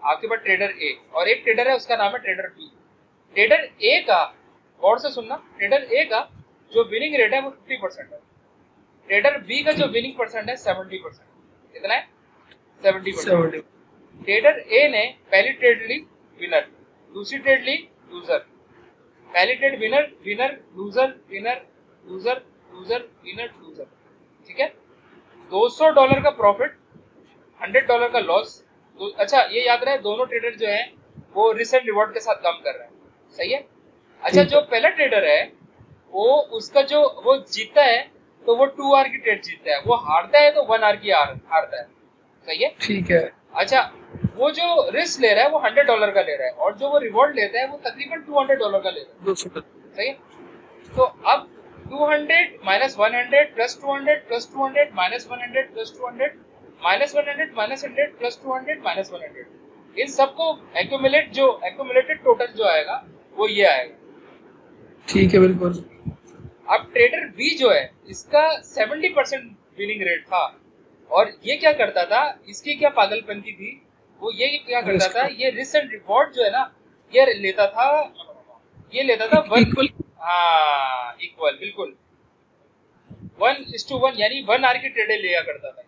आपके पास ट्रेडर ए, और एक ट्रेडर है उसका नाम है ट्रेडर बी। ट्रेडर ए का, गौर से सुनना, ट्रेडर ए का जो विनिंग रेट है वो 50% है। ट्रेडर बी का जो विनिंग परसेंट है 70%। कितना है? 70%। ट्रेडर ए ने पहली ट्रेड ली विनर, दूसरी ट्रेड ली लूजर, पहली trade winner winner loser winner loser loser winner loser, ठीक है। $200 का प्रॉफिट, $100 का लॉस। तो अच्छा ये याद रहे दोनों ट्रेडर जो हैं वो रिस्क एंड रिवॉर्ड के साथ काम कर रहे हैं, सही है। अच्छा जो पहला ट्रेडर है वो उसका जो वो जीतता है तो वो 2 आवर की ट्रेड जीतता है, वो हारता है तो 1 आवर की हारता है, सही है। ठीक है। अच्छा वो जो रिस्क ले रहा है वो $100 का ले रहा है, और जो वो रिवॉर्ड लेता है वो तकरीबन $200 का ले रहा है, 200। सही है। तो अब 200 minus 100 plus 200 plus 200 minus 100 plus 200 minus 100 minus 100 plus 200 minus 100, इन सबको एक्यूमुलेटेड टोटल जो आएगा वो ये आएगा। ठीक है, बिल्कुल। अब ट्रेडर बी जो है इसका 70% विनिंग रेट था, और ये क्या करता था, इसकी क्या पागलपंती थी, वो ये क्या करता था, ये रिस्क एंड रिवॉर्ड जो है ना ये लेता था इक्वल। हाँ इक्वल, बिल्कुल 1:1, यानी 1 आवर की ट्रेड लिया करता था।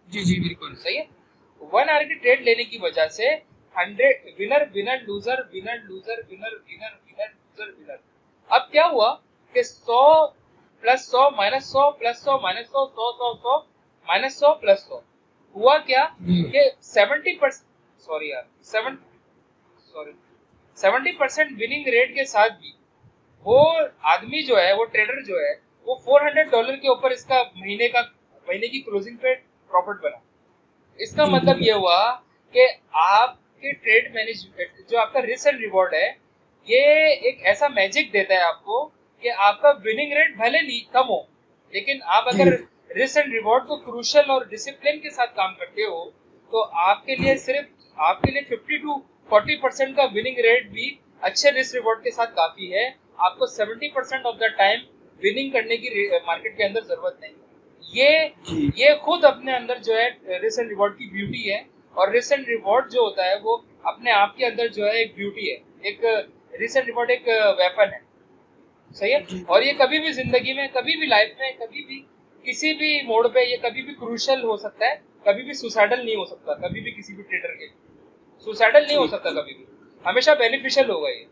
जी जी बिल्कुल सही है। 1 आवर की ट्रेड लेने की वजह से 100 winner winner loser winner loser winner winner winner loser winner. अब क्या हुआ कि 100 plus 100 minus 100 plus 100 minus 100 100 100 100 minus 100 plus 100, हुआ क्या कि 70% सॉरी यार 70% विनिंग रेट के साथ भी वो आदमी जो है, वो ट्रेडर जो है, वो $400 के ऊपर इसका महीने की क्लोजिंग पे प्रॉफिट बना। इसका मतलब ये हुआ कि आपके ट्रेड मैनेजमेंट जो आपका रिस्क एंड रिवॉर्ड है, ये एक ऐसा मैजिक देता है आपको कि आपका विनिंग रेट भले नहीं कम हो, लेकिन आप अगर रिस्क एंड रिवॉर्ड को क्रूशियल और डिसिप्लिन के साथ काम करते हो तो आपके लिए 50 to 40% का विनिंग रेट भी अच्छे रिस्क रिवॉर्ड के साथ काफी है। आपको 70% ऑफ द टाइम विनिंग करने की मार्केट के अंदर जरूरत नहीं। ये खुद अपने अंदर जो है रिस्क एंड रिवॉर्ड की ब्यूटी है, और रिस्क एंड रिवॉर्ड जो होता है वो अपने आप के अंदर जो है एक ब्यूटी है, एक रिस्क एंड रिवॉर्ड एक वेपन है, सही है। और ये कभी भी जिंदगी में, कभी भी लाइफ में, कभी भी किसी भी मोड़ पे ये कभी भी क्रूशियल हो सकता है, कभी भी सुसाइडल नहीं हो सकता, कभी भी किसी भी ट्रेडर के सुसाइडल नहीं हो सकता, कभी भी हमेशा बेनिफिशियल होगा ये।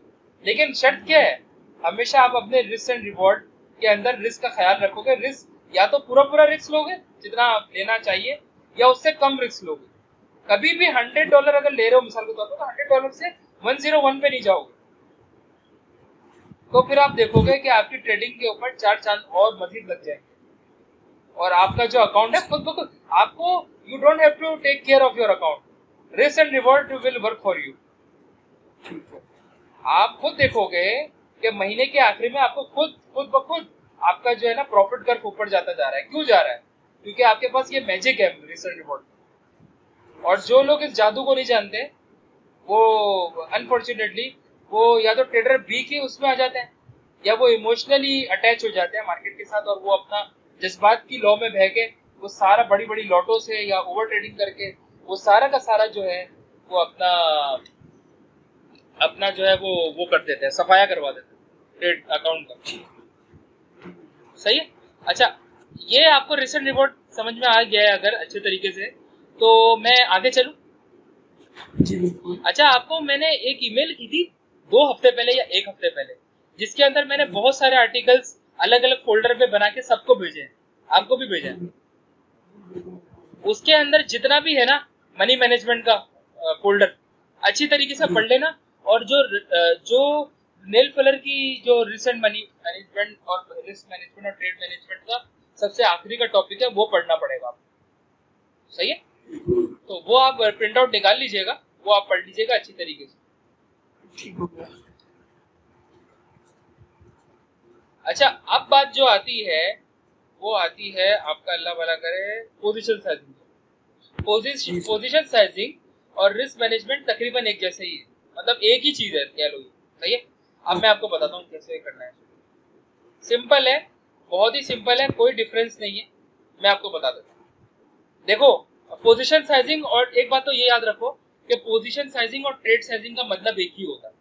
लेकिन शर्त क्या है, हमेशा आप अपने रिस्क एंड रिवॉर्ड के अंदर रिस्क का ख्याल रखोगे। रिस्क या तो पूरा रिस्क लोगे जितना लेना चाहिए, या उससे कम रिस्क लोगे। कभी भी $100 अगर ले रहे हो मिसाल के तौर पर, तो $100 से 101 पे नहीं जाओगे, तो फिर आप देखोगे कि आपकी ट्रेडिंग के ऊपर 4 चांद और मजीद लग जाएंगे, और आपका जो अकाउंट है खुद ब खुद आपको, you don't have to take care of your account, risk and reward will work for you. आप खुद देखोगे कि महीने के आखिरी में आपको खुद ब खुद आपका जो है ना प्रॉफिट कर्व ऊपर जाता जा रहा है। क्यों जा रहा है? क्योंकि आपके पास ये मैजिक है रिस्क एंड रिवॉर्ड। और जो लोग इस जादू को नहीं जानते वो अनफॉर्चुनेटली वो या तो ट्रेडर बी की उसमें आ जाते हैं, या वो इमोशनली अटैच हो जाते हैं मार्केट के साथ, और वो अपना जज्बात की लॉ में बह के वो सारा बड़ी बड़ी लॉटो से या ओवर ट्रेडिंग करके वो सारा का सारा जो है वो अपना जो है वो कर देते हैं, सफाया करवा देते हैं ट्रेड अकाउंट का। सही है। अच्छा ये आपको रिस्क एंड रिवॉर्ड समझ में आ गया है अगर अच्छे तरीके से, तो मैं आगे चलूं। जी बिल्कुल। अच्छा आपको मैंने एक ईमेल की थी 2 हफ्ते पहले या 1 हफ्ते पहले, जिसके अंदर मैंने बहुत सारे आर्टिकल्स अलग अलग फोल्डर में बना के सबको भेजे हैं, आपको भी भेजा है। उसके अंदर जितना भी है ना मनी मैनेजमेंट का फोल्डर, अच्छी तरीके से पढ़ लेना। और जो नेल कलर की जो रिसेंट मनी मैनेजमेंट और रिस्क मैनेजमेंट और ट्रेड मैनेजमेंट का सबसे आखिरी का टॉपिक है वो पढ़ना पड़ेगा आपको, सही है। तो वो आप प्रिंट आउट निकाल लीजिएगा, वो आप पढ़ लीजिएगा अच्छी तरीके से। ठीक हो गया। अच्छा, अब बात जो आती है वो आती है आपका, अल्लाह भला करे, पोजीशन साइजिंग। पोजीशन साइजिंग और रिस्क मैनेजमेंट तकरीबन एक जैसे ही है, मतलब एक ही चीज है कह लो, सही है। अब मैं आपको बताता हूँ कैसे करना है। सिंपल है, बहुत ही सिंपल है, कोई डिफरेंस नहीं है। मैं आपको बता देता हूँ। देखो, पोजीशन साइजिंग, और एक बात तो ये याद रखो कि पोजीशन साइजिंग और ट्रेड साइजिंग का मतलब एक ही होता है,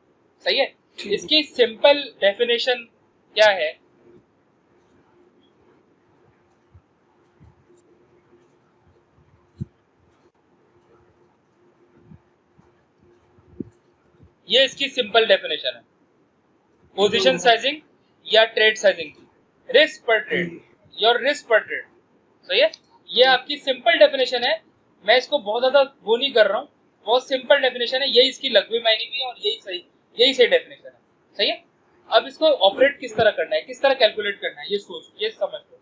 सही है। इसकी सिंपल डेफिनेशन क्या है? ये इसकी सिंपल डेफिनेशन है, पोजीशन साइजिंग या ट्रेड साइजिंग, रिस्क पर ट्रेड, योर रिस्क पर ट्रेड, सही है। ये आपकी सिंपल डेफिनेशन है। मैं इसको बहुत ज्यादा वो नहीं कर रहा हूँ, बहुत सिंपल डेफिनेशन है, यही इसकी लघु मायने भी है और यही सही डेफिनेशन है, सही है। अब इसको ऑपरेट किस तरह करना है, किस तरह कैलकुलेट करना है, ये सोच, ये समझ लो।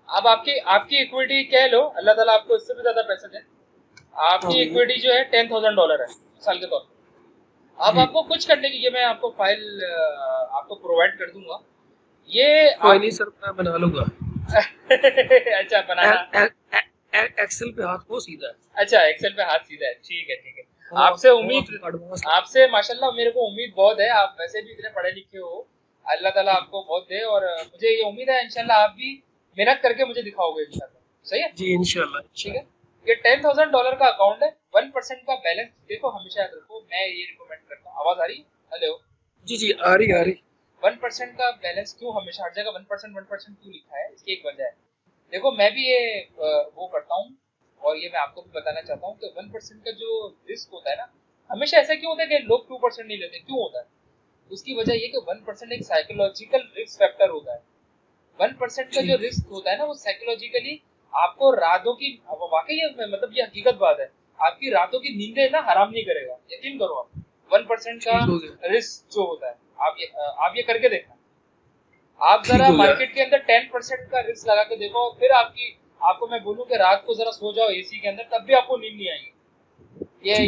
अब आपकी आपकी इक्विटी कह लो, अल्लाह ताला आपको इससे भी ज्यादा पैसे दे, आपकी इक्विटी जो है $10,000 है साल के तौर पर। अब आपको कुछ करने की, ये मैं आपको फाइल आपको प्रोवाइड कर दूंगा, ये कोई नहीं सर, मैं बना लूंगा। अच्छा, बनाना। एक्सेल पे हाथ वो सीधा है। अच्छा, एक्सेल पे हाथ सीधा है, ठीक है ठीक है। हाँ, आपसे माशाल्लाह मेरे को उम्मीद बहुत है, आप वैसे भी इतने पढ़े लिखे हो, अल्लाह ताला आपको बहुत दे, और मुझे ये उम्मीद है इंशाल्लाह आप भी मेहनत करके मुझे दिखाओगे इंशाल्लाह, सही है जी इंशाल्लाह। ठीक है। ये $10,000 का अकाउंट है, 1% का बैलेंस देखो, हमेशा याद रखो, मैं ये रिकमेंड करता हूँ। आवाज आ रही है? हेलो। जी आ रही 1% का बैलेंस क्यों हमेशा हर जगह 1% क्यों लिखा है, इसकी एक वजह है। देखो, मैं भी ये वो करता हूँ, और ये मैं आपको भी बताना चाहता हूँ कि 1% का जो रिस्क होता है ना, हमेशा ऐसा क्यों होता है कि लोग 2% नहीं लेते, क्यों होता है? उसकी वजह ये कि 1% एक साइकोलॉजिकल रिस्क फैक्टर होता है। 1% का जो रिस्क होता है ना, वो साइकोलॉजिकली आपको रातों की, वाकई मतलब ये हकीकत बात है, आपकी रातों की नींदें ना हराम नहीं करेगा, यकीन करो आप। 1% का रिस्क जो होता है, आप ये करके देखना। आप जरा मार्केट के अंदर 10% का रिस्क लगा के देखो, फिर आपको मैं बोलूं कि रात को जरा सो जाओ एसी के अंदर, तब भी आपको नींद नहीं आएगी। ये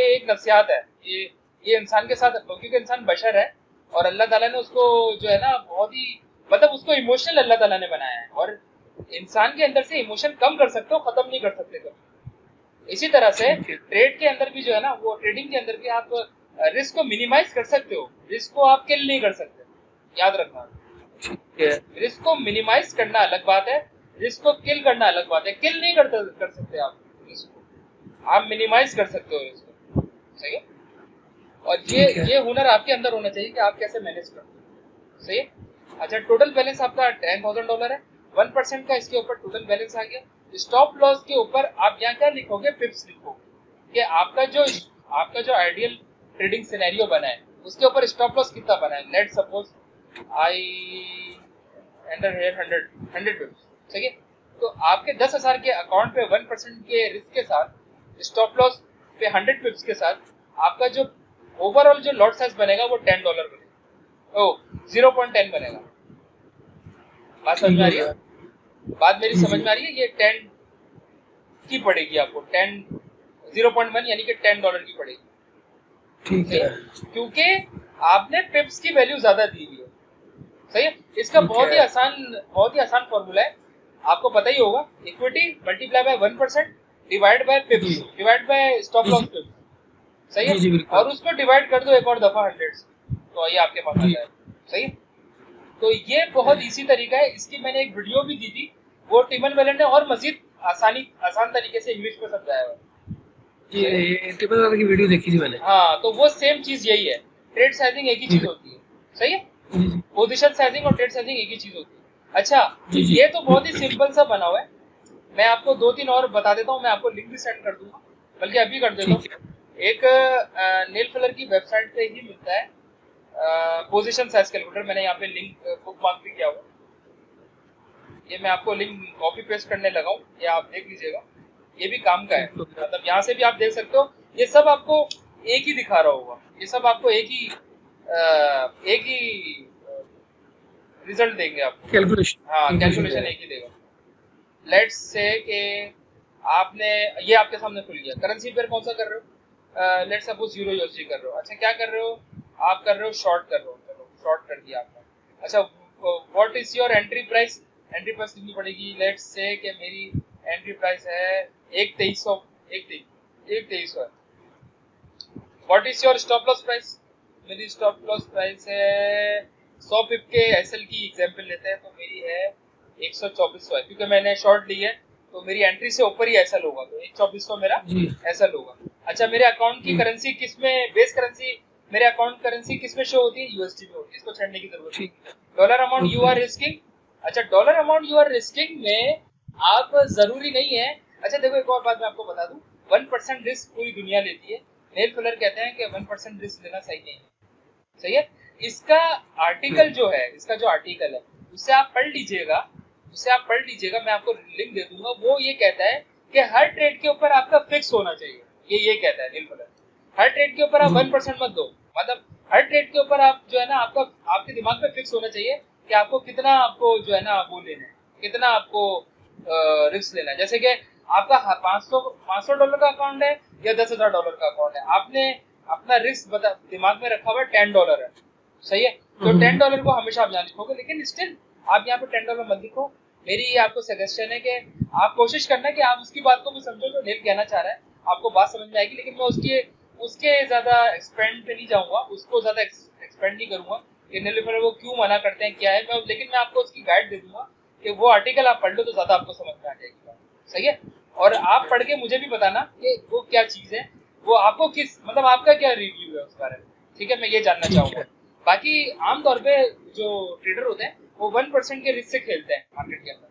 एक नसीहत है, ये इंसान के साथ, क्योंकि इंसान बशर है, और अल्लाह ताला ने उसको जो है ना, बहुत ही मतलब उसको इमोशनल अल्लाह ताला ने बनाया है, और इंसान के अंदर से इमोशन कम कर सकते हो, खत्म नहीं कर सकते कभी। इसी तरह से ट्रेड के अंदर भी जो है ना, वो ट्रेडिंग के अंदर भी आप रिस्क को मिनिमाइज कर सकते हो, रिस्क को आप किल नहीं कर सकते, याद रखना। रिस्क को मिनिमाइज करना अलग बात है, रिस्क को किल करना अलग बात है। किल नहीं कर सकते आप रिस्क को, आप मिनिमाइज कर सकते हो रिस्क को, सही है। और ये हुनर आपके अंदर होना चाहिए कि आप कैसे मैनेज करते हो, सही है। अच्छा, टोटल बैलेंस आपका $10,000 है, 1% का इसके ऊपर टोटल बैलेंस आ गया। स्टॉप लॉस के ऊपर आप यहाँ क्या लिखोगे, पिप्स लिखोगे, कि आपका जो आइडियल ट्रेडिंग सिनेरियो बना है, उसके ऊपर स्टॉप लॉस कितना बना है। Let suppose I enter here 100 पिप्स, ठीक है। तो आपके 10,000 के अकाउंट पे 1% के रिस्क के साथ, स्टॉप लॉस पे 100 पिप्स के साथ, आपका जो ओवरऑल जो लॉट साइज बनेगा वो $10 बनेगा, ओ 0.10 बनेगा। बात समझ में आ रही है? बात मेरी समझ में आ रही है? ये 10 की पड़ेगी आपको, 0.1 यानी कि $10 की पड़ेगी, ठीक है, क्योंकि आपने पिप्स की वैल्यू ज्यादा दी हुई है, सही है। इसका बहुत ही आसान फॉर्मूला है, आपको पता ही होगा। Equity multiply by 1% divide by पिप्स divide by stop loss पिप्स, सही है। और उसको डिवाइड कर दो एक और दफा 100 से, तो ये आपके पास आ जाएगा, सही है। तो ये बहुत इजी तरीका है, इसकी मैंने एक वीडियो भी दी थी, वो टिमन वेलन ने और मजीद आसान तरीके से इंग्लिश में समझाया हुआ। ये टिमन वेलन की वीडियो देखी थी मैंने। हाँ, तो वो सेम चीज यही है, ट्रेड साइजिंग एक ही चीज होती है, सही है। पोजीशन साइजिंग और ट्रेड साइजिंग एक ही चीज होती है। अच्छा, ये तो बहुत ही सिंपल सा बना हुआ है, मैं आपको 2-3 और बता देता हूँ, मैं आपको लिंक भी सेंड कर दूंगा, बल्कि अभी कर देता हूँ। एक नेल फिलर की वेबसाइट पे ही मिलता है पोजीशन साइज कैलकुलेटर, मैंने यहाँ पे लिंक बुक मार्क भी किया हुआ, ये मैं आपको लिंक कॉपी पेस्ट करने लगा हूँ, ये आप देख लीजिएगा, ये भी काम का है, मतलब यहाँ से भी आप देख सकते हो। ये सब आपको एक ही दिखा रहा होगा, ये सब आपको एक ही रिजल्ट देंगे आपको, कैलकुलेशन, हाँ कैलकुलेशन एक ही देगा। लेट्स से कि आपने ये आपके सामने खुल गया। करेंसी पेयर कौन सा कर रहे हो? लेट्स सपोज यूरो यूएसडी कर रहे हो। अच्छा क्या कर रहे हो? आप कर रहे हो शॉर्ट कर रहे हो। चलो शॉर्ट कर दिया आपने। अच्छा what is your entry price? Entry price कितनी पड़ेगी? लेट्स से कि मेरी एंट्री प्राइस है 1,2300 1,2300 है। What is your stop loss price? मेरी स्टॉप लॉस प्राइस है 100 पिप के एसएल की एग्जांपल लेते हैं तो मेरी है 12400 है, क्योंकि मैंने शॉर्ट ली है तो मेरी एंट्री से ऊपर ही एसएल होगा तो 12400 मेरा एसएल होगा। अच्छा मेरे अकाउंट की करेंसी किसमें, बेस करेंसी मेरे अकाउंट करेंसी किसमें शो होती है? यूएसडी में होती है, इसको छेड़ने की जरूरत नहीं। Dollar amount you are risking. अच्छा dollar amount you are risking में आप जरूरी नहीं है। अच्छा देखो एक और बात मैं आपको बता दूं, 1% रिस्क पूरी दुनिया लेती है। नेल फिलर कहते हैं कि 1% रिस्क लेना सही नहीं है। सही है। इसका आर्टिकल जो है, इसका जो आर्टिकल है उससे आप पढ़ लीजिएगा, मैं आपको लिंक दे दूंगा। वो ये कहता है कि हर ट्रेड के ऊपर आपका फिक्स होना चाहिए। ये कहता है नेल फिलर, हर ट्रेड के ऊपर आप 1% मत दो। मतलब हर ट्रेड के ऊपर आप जो है ना आपके दिमाग में फिक्स होना चाहिए कि आपको कितना, आपको जो है ना वो लेना है, कितना आपको रिस्क लेना है। जैसे कि आपका 500 डॉलर का अकाउंट है या 10,000 डॉलर का अकाउंट है, आपने अपना रिस्क दिमाग में रखा हुआ $10 है। सही है। तो $10 को हमेशा आप यहाँ लिखोगे, लेकिन स्टिल आप यहाँ पे $10 मत लिखो। मेरी आपको सजेशन है कि आप कोशिश करना कि आप उसकी बात को भी समझो जो नेल कहना चाह रहा है, आपको बात समझ में आएगी। लेकिन मैं उसके ज्यादा एक्सपेंड पे नहीं जाऊंगा, उसको ज्यादा एक्सपेंड नहीं करूंगा कि नेल फिलर वो क्यों मना करते हैं, क्या है। लेकिन मैं आपको उसकी गाइड दे दूंगा कि वो आर्टिकल आप पढ़ लो तो ज्यादा आपको समझ में आ जाएगी। सही है। और आप पढ़ के मुझे भी बताना कि वो क्या चीज है, वो आपको किस, मतलब आपका क्या रिव्यू है उस बारे में। ठीक है, मैं ये जानना चाहूंगा। बाकी आमतौर पे जो ट्रेडर होते हैं वो 1% के रिस्क से खेलते हैं मार्केट के अंदर।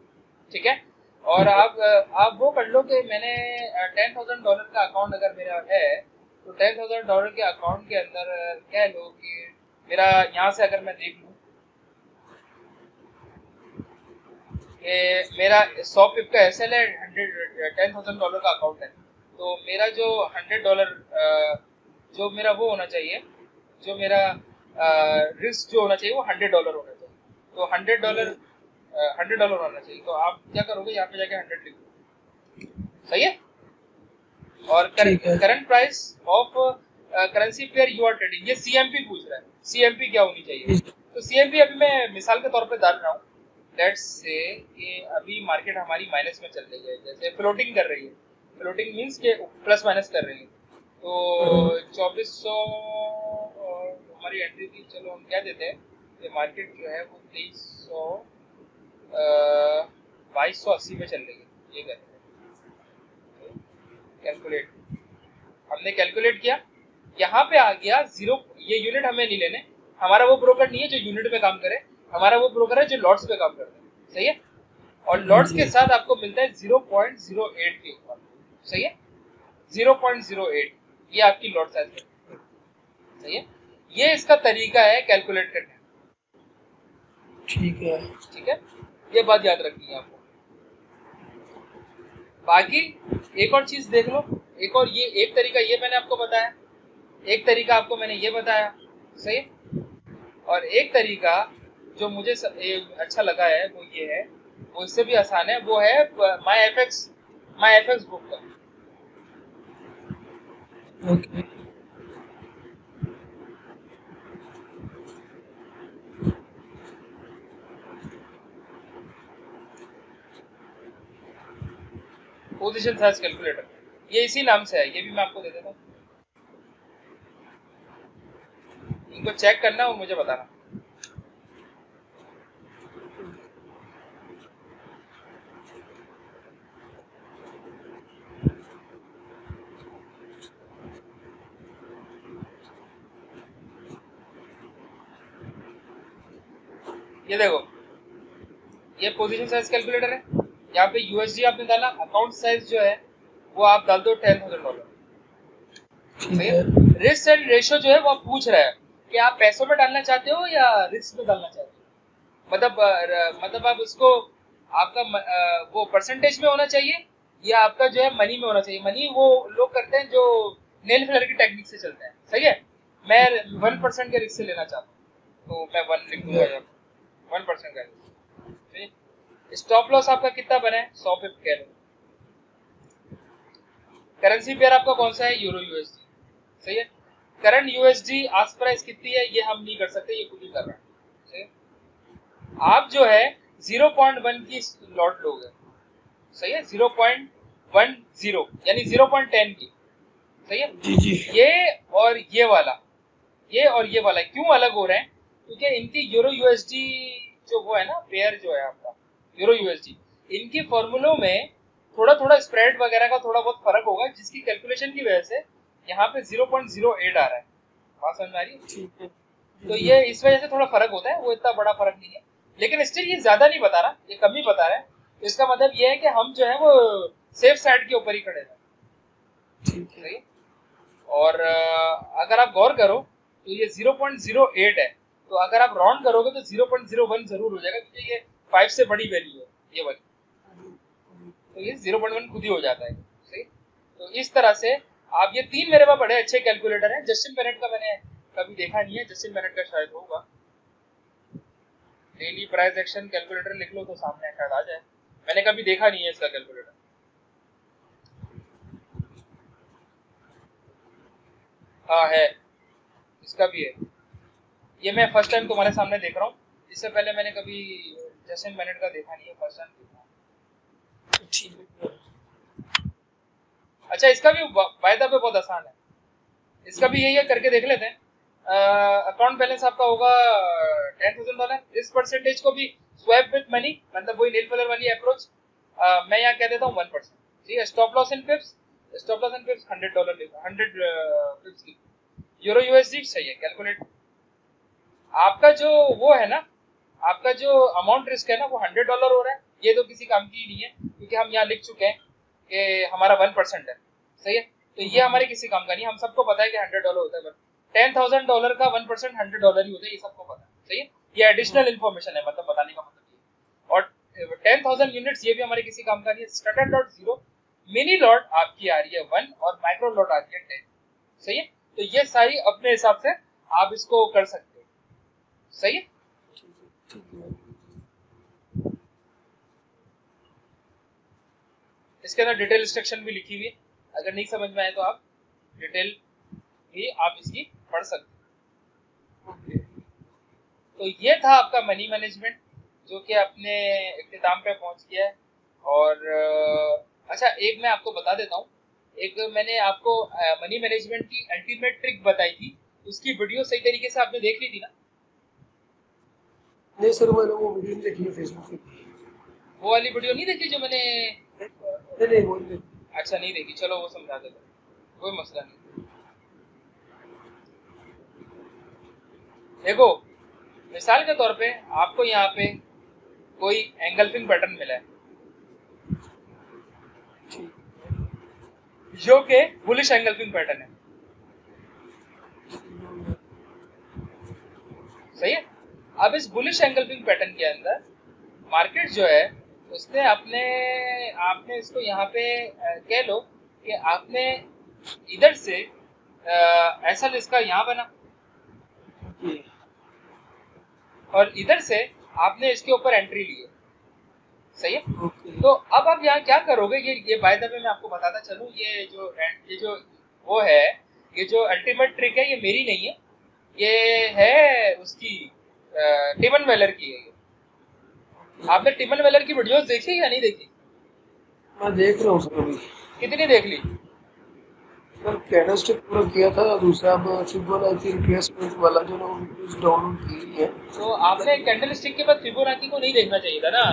ठीक है। और आप वो कर लो कि मैंने $10,000 का अकाउंट अगर मेरा है तो $10,000 के अकाउंट के अंदर कह लो कि मेरा यहाँ से अगर मैं देख लूँ कि मेरा 100 पिप का एसएल है, $10,000 का अकाउंट है, तो मेरा जो $100 जो मेरा वो होना चाहिए, जो मेरा रिस्क जो होना चाहिए वो $100 होना चाहिए। तो $100 होना चाहिए। तो आप क्या करोगे, यहाँ पे जाके 100 लिख दो। सही है। और current price of currency pair you are trading, ये सीएमपी पूछ रहा है। सीएमपी क्या होनी चाहिए? तो सीएमपी अभी मैं मिसाल के तौर पे डाल रहा हूँ। लेट्स से कि अभी मार्केट हमारी माइनस में चल रही है, जैसे फ्लोटिंग कर रही है। फ्लोटिंग मींस के प्लस माइनस कर रही है। तो 2400 हमारी एंट्री थी, चलो हम क्या देते हैं कि मार्केट जो है वो 2280 पे चल रही है। ये कहते हैं कैलकुलेट, हमने कैलकुलेट किया, यहाँ पे आ गया 0। ये यूनिट हमें नहीं लेने, हमारा वो ब्रोकर नहीं है जो यूनिट पे काम करे, हमारा वो ब्रोकर है जो लॉट्स पे काम करता है। सही है। और लॉट्स के साथ आपको मिलता है 0.08 के ऊपर। सही है। 0.08 ये आपकी लॉट साइज है। सही है। ये इसका तरीका है कैलकुलेट करने। ठीक है, ये बात याद रखनी है आपको। बाकी एक और चीज देख लो, एक और ये एक तरीका ये मैंने आपको बताया, एक तरीका आपको मैंने ये बताया। सही। और एक तरीका जो मुझे अच्छा लगा है वो ये है, वो इससे भी आसान है, वो है माई एफएक्स बुक का। ओके। पोजीशन साइज कैलकुलेटर, ये इसी नाम से है, ये भी मैं आपको दे देता हूँ। इनको चेक करना और मुझे बताना। ये देखो, ये पोजीशन साइज कैलकुलेटर है। यहाँ पे यूएसडी आपने डाला, अकाउंट साइज जो है वो आप डाल दो $10,000। सही है। रिस्क एंड रेशियो जो है वो आप पूछ रहा है कि आप पैसों में डालना चाहते हो या रिस्क में डालना चाहते हो। मतलब आप उसको आपका वो परसेंटेज में होना चाहिए या आपका जो है मनी में होना चाहिए। मनी वो लोग करते हैं जो नेल फिलर की टेक्निक से चलते हैं। सही है। मैं 1% के रिस्क से लेना चाहता हूँ तो मैं 1 लिख दूंगा यहाँ 1% का रिस्क। स्टॉप लॉस आपका कितना बना है? 100 पिप कह लो। करेंसी पेयर आपका कौन सा है? यूरो यूएसडी, सही है। करंट यूएसडी आज प्राइस कितनी है ये हम नहीं कर सकते, ये खुद ही कर रहा है, सही है। आप जो है 0.1 की लॉट लोगे, सही है, 0.10 यानी 0.10 की, सही है। जी जी। ये और ये वाला, ये और ये वाला क्यों अलग हो रहे हैं? क्योंकि इनकी यूरो यूएसडी जो वो है ना पेयर जो है आपका यूरो यूएसडी, इनकी फॉर्मूलों में थोड़ा थोड़ा स्प्रेड वगैरह का थोड़ा बहुत फर्क होगा, जिसकी कैलकुलेशन की वजह से यहाँ पे 0.08 आ रहा है। बात समझ में आ रही है? ठीक है। तो ये इस वजह से थोड़ा फर्क होता है, वो इतना बड़ा फर्क नहीं है, लेकिन स्टिल ये ज्यादा नहीं बता रहा, ये कम ही बता रहा है। तो इसका मतलब ये है कि हम जो है वो सेफ साइड के ऊपर ही खड़े हैं, ठीक है। सही है। और अगर आप गौर करो तो ये 0.08 है, तो अगर आप राउंड करोगे तो 0.01 जरूर हो जाएगा, क्योंकि ये 5 से बड़ी वैल्यू है ये वाली, तो ये 0.1 खुद ही हो जाता है, सही। तो इस तरह से आप ये तीन मेरे पास बड़े अच्छे कैलकुलेटर हैं। जस्टिन बेनेट का मैंने कभी देखा नहीं है, जस्टिन बेनेट का शायद होगा। डेली प्राइस एक्शन कैलकुलेटर लिख लो तो सामने शायद आ जाए, मैंने कभी देखा नहीं है इसका कैलकुलेटर। हाँ है, इसका भी है। ये मैं फर्स्ट टाइम तुम्हारे सामने देख रहा हूँ, इससे पहले मैंने कभी जस्टिन बेनेट का देखा नहीं है, फर्स्ट टाइम देखा। ठीक है। अच्छा, इसका भी वायदा पे बहुत आसान है, इसका भी यही है, करके देख लेते हैं। अकाउंट बैलेंस आपका होगा $10,000। इस परसेंटेज को भी स्वैप विद मनी, मतलब वही नील कलर वाली अप्रोच, मैं यहाँ कह देता हूँ 1%, ठीक है। Stop loss in पिप्स, stop loss in पिप्स $100 लिखा, 100 पिप्स लिखा। यूरो यूएसडी सही है, कैलकुलेट। आपका जो वो है ना, आपका जो अमाउंट रिस्क है ना, वो $100 हो रहा है, ये तो किसी काम की ही नहीं है, क्योंकि हम यहाँ लिख चुके हैं कि हमारा 1% है, सही है। तो ये हमारे किसी काम का नहीं, हम सबको पता है कि $100 होता है। $10,000 का 1% $100 ही होता है, ये सबको पता है, सही है। ये एडिशनल इन्फॉर्मेशन है, मतलब बताने का मतलब ये। और 10,000 यूनिट्स ये भी हमारे किसी काम का नहीं है। स्टैंडर्ड लॉट 0, मिनी लॉट आपकी आ रही है 1 और माइक्रो लॉट आ रही है 10, सही है। तो ये सारी अपने हिसाब से आप इसको कर सकते हो, सही है। इसके अंदर डिटेल इंस्ट्रक्शन भी लिखी हुई है, अगर नहीं समझ में आए तो आप डिटेल भी आप इसकी पढ़ सकते हो। तो ये था आपका मनी मैनेजमेंट, जो कि अपने इख्तिताम पे पहुंच गया है। और अच्छा, एक मैं आपको बता देता हूँ, एक मैंने आपको मनी मैनेजमेंट की अल्टीमेट ट्रिक बताई थी, उसकी वीडियो सही तरीके से आपने देख ली थी ना? नहीं सर, मैंने वो वीडियो देखी है फेसबुक पे। वो वाली वीडियो नहीं देखी जो मैंने? नहीं वो नहीं। अच्छा, नहीं देखी, चलो वो समझा देता हूँ, कोई मसला नहीं। देखो, मिसाल के तौर पे आपको यहाँ पे कोई एंगल्फिंग पैटर्न मिला है, जो कि बुलिश एंगल्फिंग पैटर्न है, सही है। अब इस बुलिश एंगल्फिंग पैटर्न के अंदर मार्केट जो है उसने आपने इसको यहाँ पे कह लो कि आपने इधर से ऐसा इसका यहाँ बना, और इधर से आपने इसके ऊपर एंट्री ली है, सही है। तो अब आप यहाँ क्या करोगे, ये बाय द वे मैं आपको बताता चलूं, ये जो वो है, ये जो अल्टीमेट ट्रिक है, ये मेरी नहीं है, ये है उसकी टिमन वेलर की है। आपने टिमन वेलर की वीडियोस देखी या नहीं देखी? मैं देख रहा हूँ सर अभी। कितनी देख ली? सर कैंडलस्टिक पूरा किया था, दूसरा अब फिबोनाची रिट्रेसमेंट वाला जो ना वीडियोस डाउनलोड की है। तो आपने कैंडलस्टिक के बाद फिबोनाची को नहीं देखना चाहिए था ना,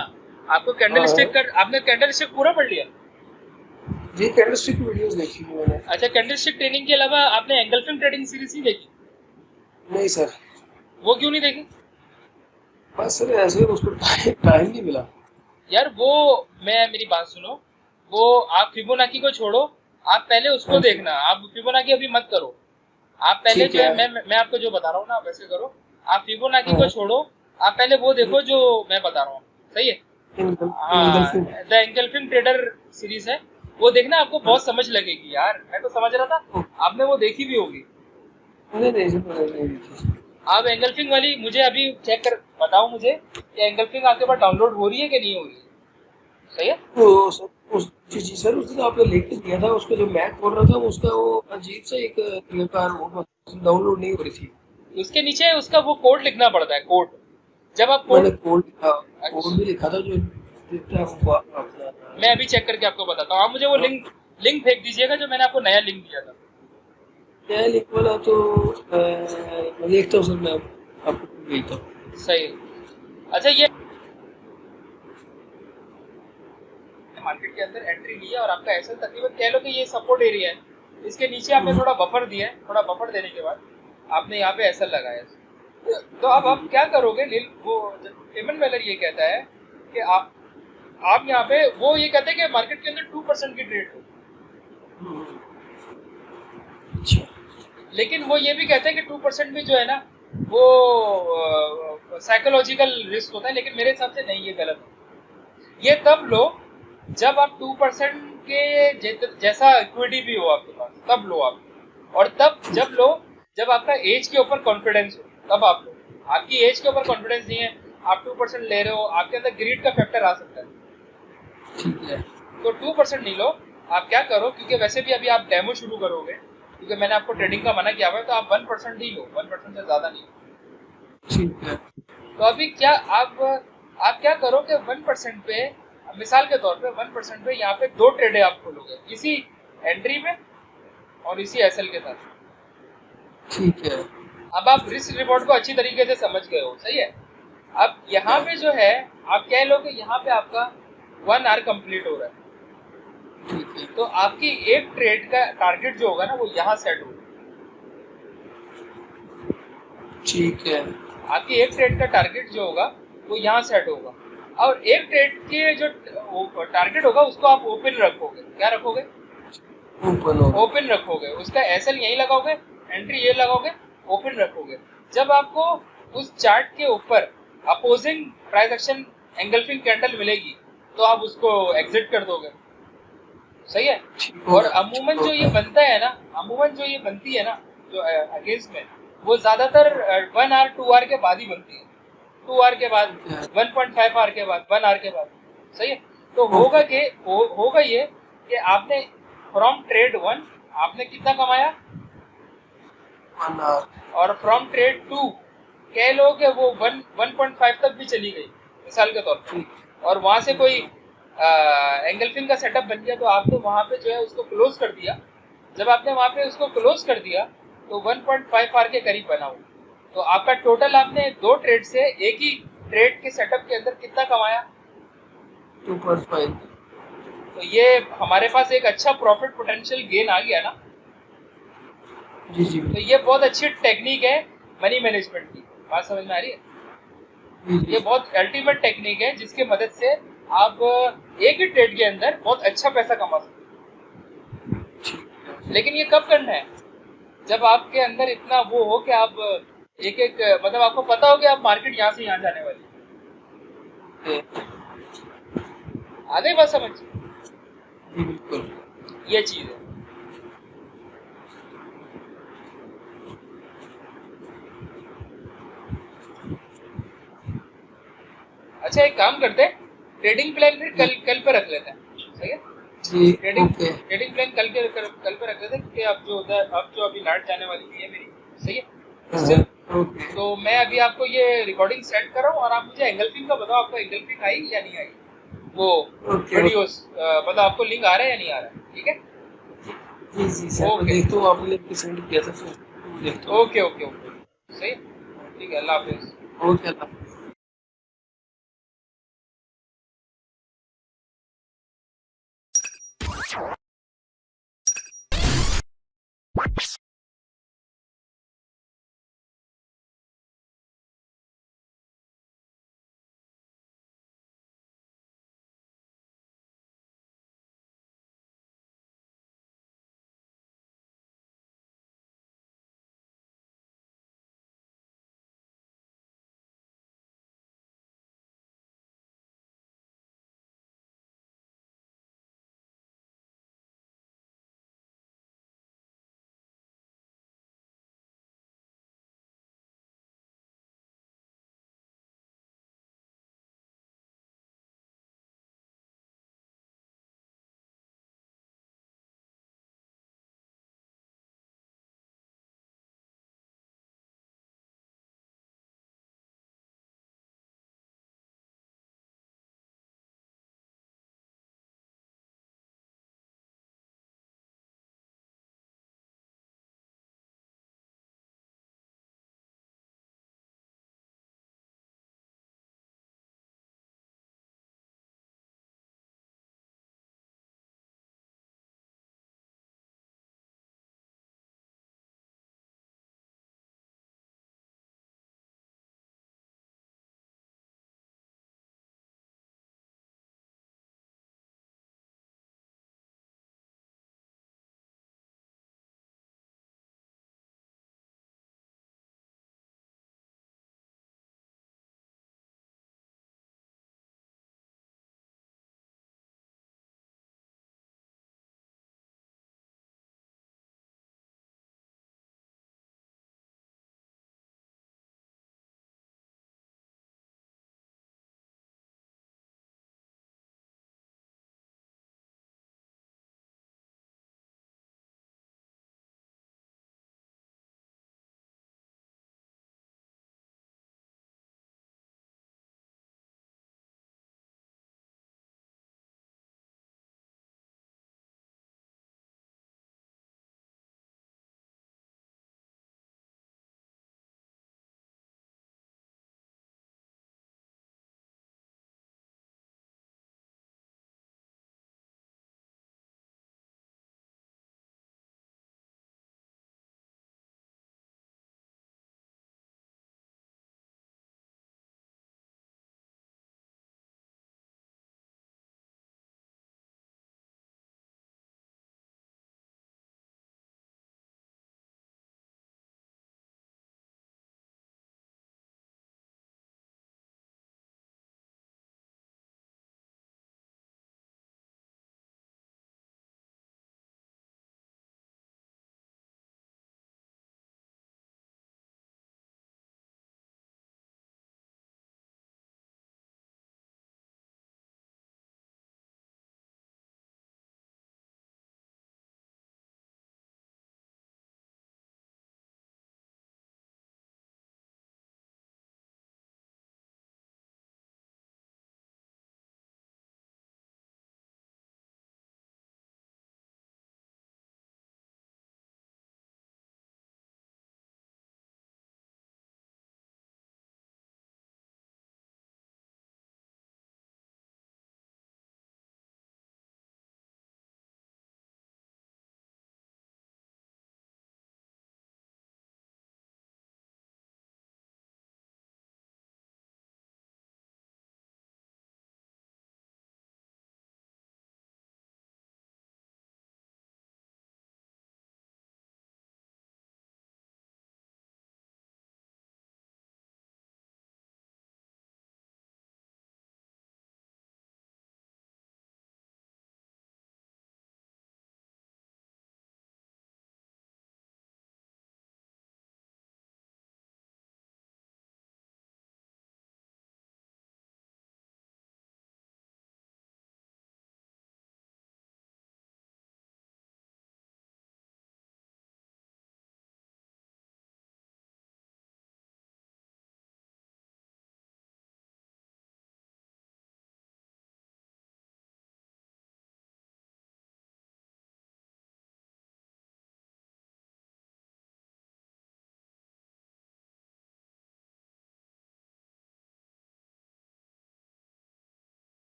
आपको कैंडलस्टिक कर, आपने कैंडलस्टिक पूरा पढ़ लिया? जी, कैंडलस्टिक की वीडियोस देखी है मैंने। अच्छा, कैंडलस्टिक ट्रेडिंग के अलावा आपने एंगल्फिंग ट्रेडिंग सीरीज नहीं देखी? नहीं सर। वो क्यों नहीं देखी? बस सर ऐसे उसको टाइम नहीं मिला यार। वो मेरी बात सुनो, वो आप फिबोनाची को छोड़ो, आप पहले उसको देखना, आप फिबोनाची अभी मत करो। आप पहले जो है, मैं आपको जो बता रहा हूँ ना वैसे करो, आप फिबोनाची को छोड़ो, आप पहले वो देखो जो मैं बता रहा हूँ, सही है। हाँ, द एंगल्फिंग ट्रेडर सीरीज है, वो देखना, आपको बहुत समझ लगेगी यार। मैं तो समझ रहा था आपने वो देखी भी होगी। नहीं। आप एंगल्फिंग वाली मुझे अभी चेक कर बताओ मुझे कि एंगल्फिंग आपके पास डाउनलोड हो रही है कि नहीं हो रही है, सही है। उस जी सर, उस दिन आपने लिंक दिया था, उसका जो मैं खोल रहा था उसका वो अजीब सा एक तरीका वो डाउनलोड नहीं हो रही थी। उसके नीचे उसका वो कोड लिखना पड़ता है, कोड। जब आप मैंने कोड, कोड लिखा, कोड अच्छा, भी लिखा था जो देता है वो मैं अभी चेक करके आपको बताता हूँ। आप मुझे वो लिंक लिंक भेज दीजिएगा जो मैंने आपको नया लिंक दिया था। क्या लिंक वाला तो मैं देखता हूँ सर, मैं आपको भेजता हूँ। सही। अच्छा, ये मार्केट के अंदर एंट्री ली है और आपका एसएल तकरीबन कह लो कि ये सपोर्ट एरिया है। इसके नीचे आपने थोड़ा बफर दिया है, थोड़ा बफर देने के बाद आपने यहाँ पे एसएल लगाया है। तो अब आप क्या करोगे, वो टिमन वेलर ये कहता है कि आप यहाँ पे, वो ये कहते हैं कि मार्केट के अंदर 2% की ट्रेड हो, अच्छा, लेकिन वो ये भी कहते हैं कि 2% भी जो है ना वो साइकोलॉजिकल रिस्क होता है, लेकिन मेरे हिसाब से नहीं, ये गलत है। ये तब लो जब आप 2% के जैसा इक्विटी भी हो आपके पास, तब लो आप। और तब जब लो जब आपका एज के ऊपर कॉन्फिडेंस हो, तब आप लो। आपकी एज के ऊपर कॉन्फिडेंस नहीं है, आप 2% ले रहे हो, आपके अंदर ग्रीड का फैक्टर आ सकता है, ठीक है, तो 2% नहीं लो। आप क्या करो, क्योंकि वैसे भी अभी आप डेमो शुरू करोगे, क्योंकि मैंने आपको ट्रेडिंग का मना किया हुआ है, तो आप 1% ही लो, 1% से ज्यादा नहीं। ठीक है, तो अभी क्या आप क्या करो कि 1% पे, मिसाल के तौर पे 1% पे यहाँ पे 2 ट्रेडे आप खोलोगे, इसी एंट्री में और इसी एसएल के साथ। ठीक है, अब आप रिस्क रिवॉर्ड को अच्छी तरीके से समझ गए हो, सही है। अब यहाँ पे जो है, आप कह लो कि यहाँ पे आपका 1 आवर कंप्लीट हो रहा है, ठीक है, तो आपकी एक ट्रेड का टारगेट जो होगा ना वो यहाँ सेट होगा। ठीक है, आपकी एक ट्रेड का टारगेट जो होगा वो यहाँ सेट होगा, और एक ट्रेड के जो टारगेट होगा उसको आप ओपन रखोगे। क्या रखोगे? ओपन हो, ओपन रखोगे। उसका एसएल यहीं लगाओगे, एंट्री ये लगाओगे, ओपन रखोगे। जब आपको उस चार्ट के ऊपर opposing price action engulfing candle मिलेगी तो आप उसको एग्जिट कर दोगे, सही है। ठीक और होगा, अमूमन ठीक जो ये होगा, बनता है ना, अमूमन जो ये बनती है ना, जो अगेंस्ट में, वो ज्यादातर 1 आवर 2 आवर के बाद ही बनती है। 2 आवर के बाद, ठीक है, 1.5 आवर के बाद, 1 आवर के बाद, सही है। तो ओके, होगा ये कि आपने फ्रॉम ट्रेड 1 आपने कितना कमाया, 1 आवर, और फ्रॉम ट्रेड 2 कह लो कि वो 1.5 तक भी चली गई, मिसाल के तौर ठीक, पर, और वहां से कोई एंगल्फिंग का सेटअप बन गया, तो आपने वहां पे जो है उसको क्लोज कर दिया। जब आपने वहां पे उसको क्लोज कर दिया तो 1.5 आर के करीब बना हुआ, तो आपका टोटल आपने 2 ट्रेड से एक ही ट्रेड के सेटअप के अंदर कितना कमाया। 2.5, तो ये हमारे पास एक अच्छा प्रॉफिट पोटेंशियल गेन आ गया ना। जी जी, तो ये बहुत अच्छी टेक्निक है मनी मैनेजमेंट की, बात समझ में आ रही है। जी ये बहुत अल्टीमेट टेक्निक है जिसकी मदद से आप एक ही ट्रेड के अंदर बहुत अच्छा पैसा कमा सकते ठीक हैं। लेकिन ये कब करना है? जब आपके अंदर इतना वो हो कि आप एक एक, मतलब आपको पता हो कि आप मार्केट यहाँ से यहाँ जाने वाली है, है। आ गई बात समझ? जी बिल्कुल, ये चीज है। अच्छा, एक काम करते हैं, ट्रेडिंग प्लान फिर कल पे रख लेते हैं, सही है। जी, ट्रेडिंग ओके, ट्रेडिंग प्लान कल पे रख लेते हैं, क्योंकि अब जो होता है, अब जो अभी नाइट जाने वाली है मेरी, सही है। इससे ओके, तो मैं अभी आपको ये रिकॉर्डिंग सेट कर रहा हूँ, और आप मुझे एंगल्फिंग का बताओ, आपको एंगल्फिंग आई या नहीं आई, वो ओके, वीडियोस बताओ, आपको लिंक आ रहा है या नहीं आ रहा है, ठीक है। जी जी सर, मैं ओके देखता हूँ, आपने लिंक सेंड किया था, फिर देखता हूँ, ओके ओके ओके, सही, ठीक है, अल्लाह हाफिज। ओके,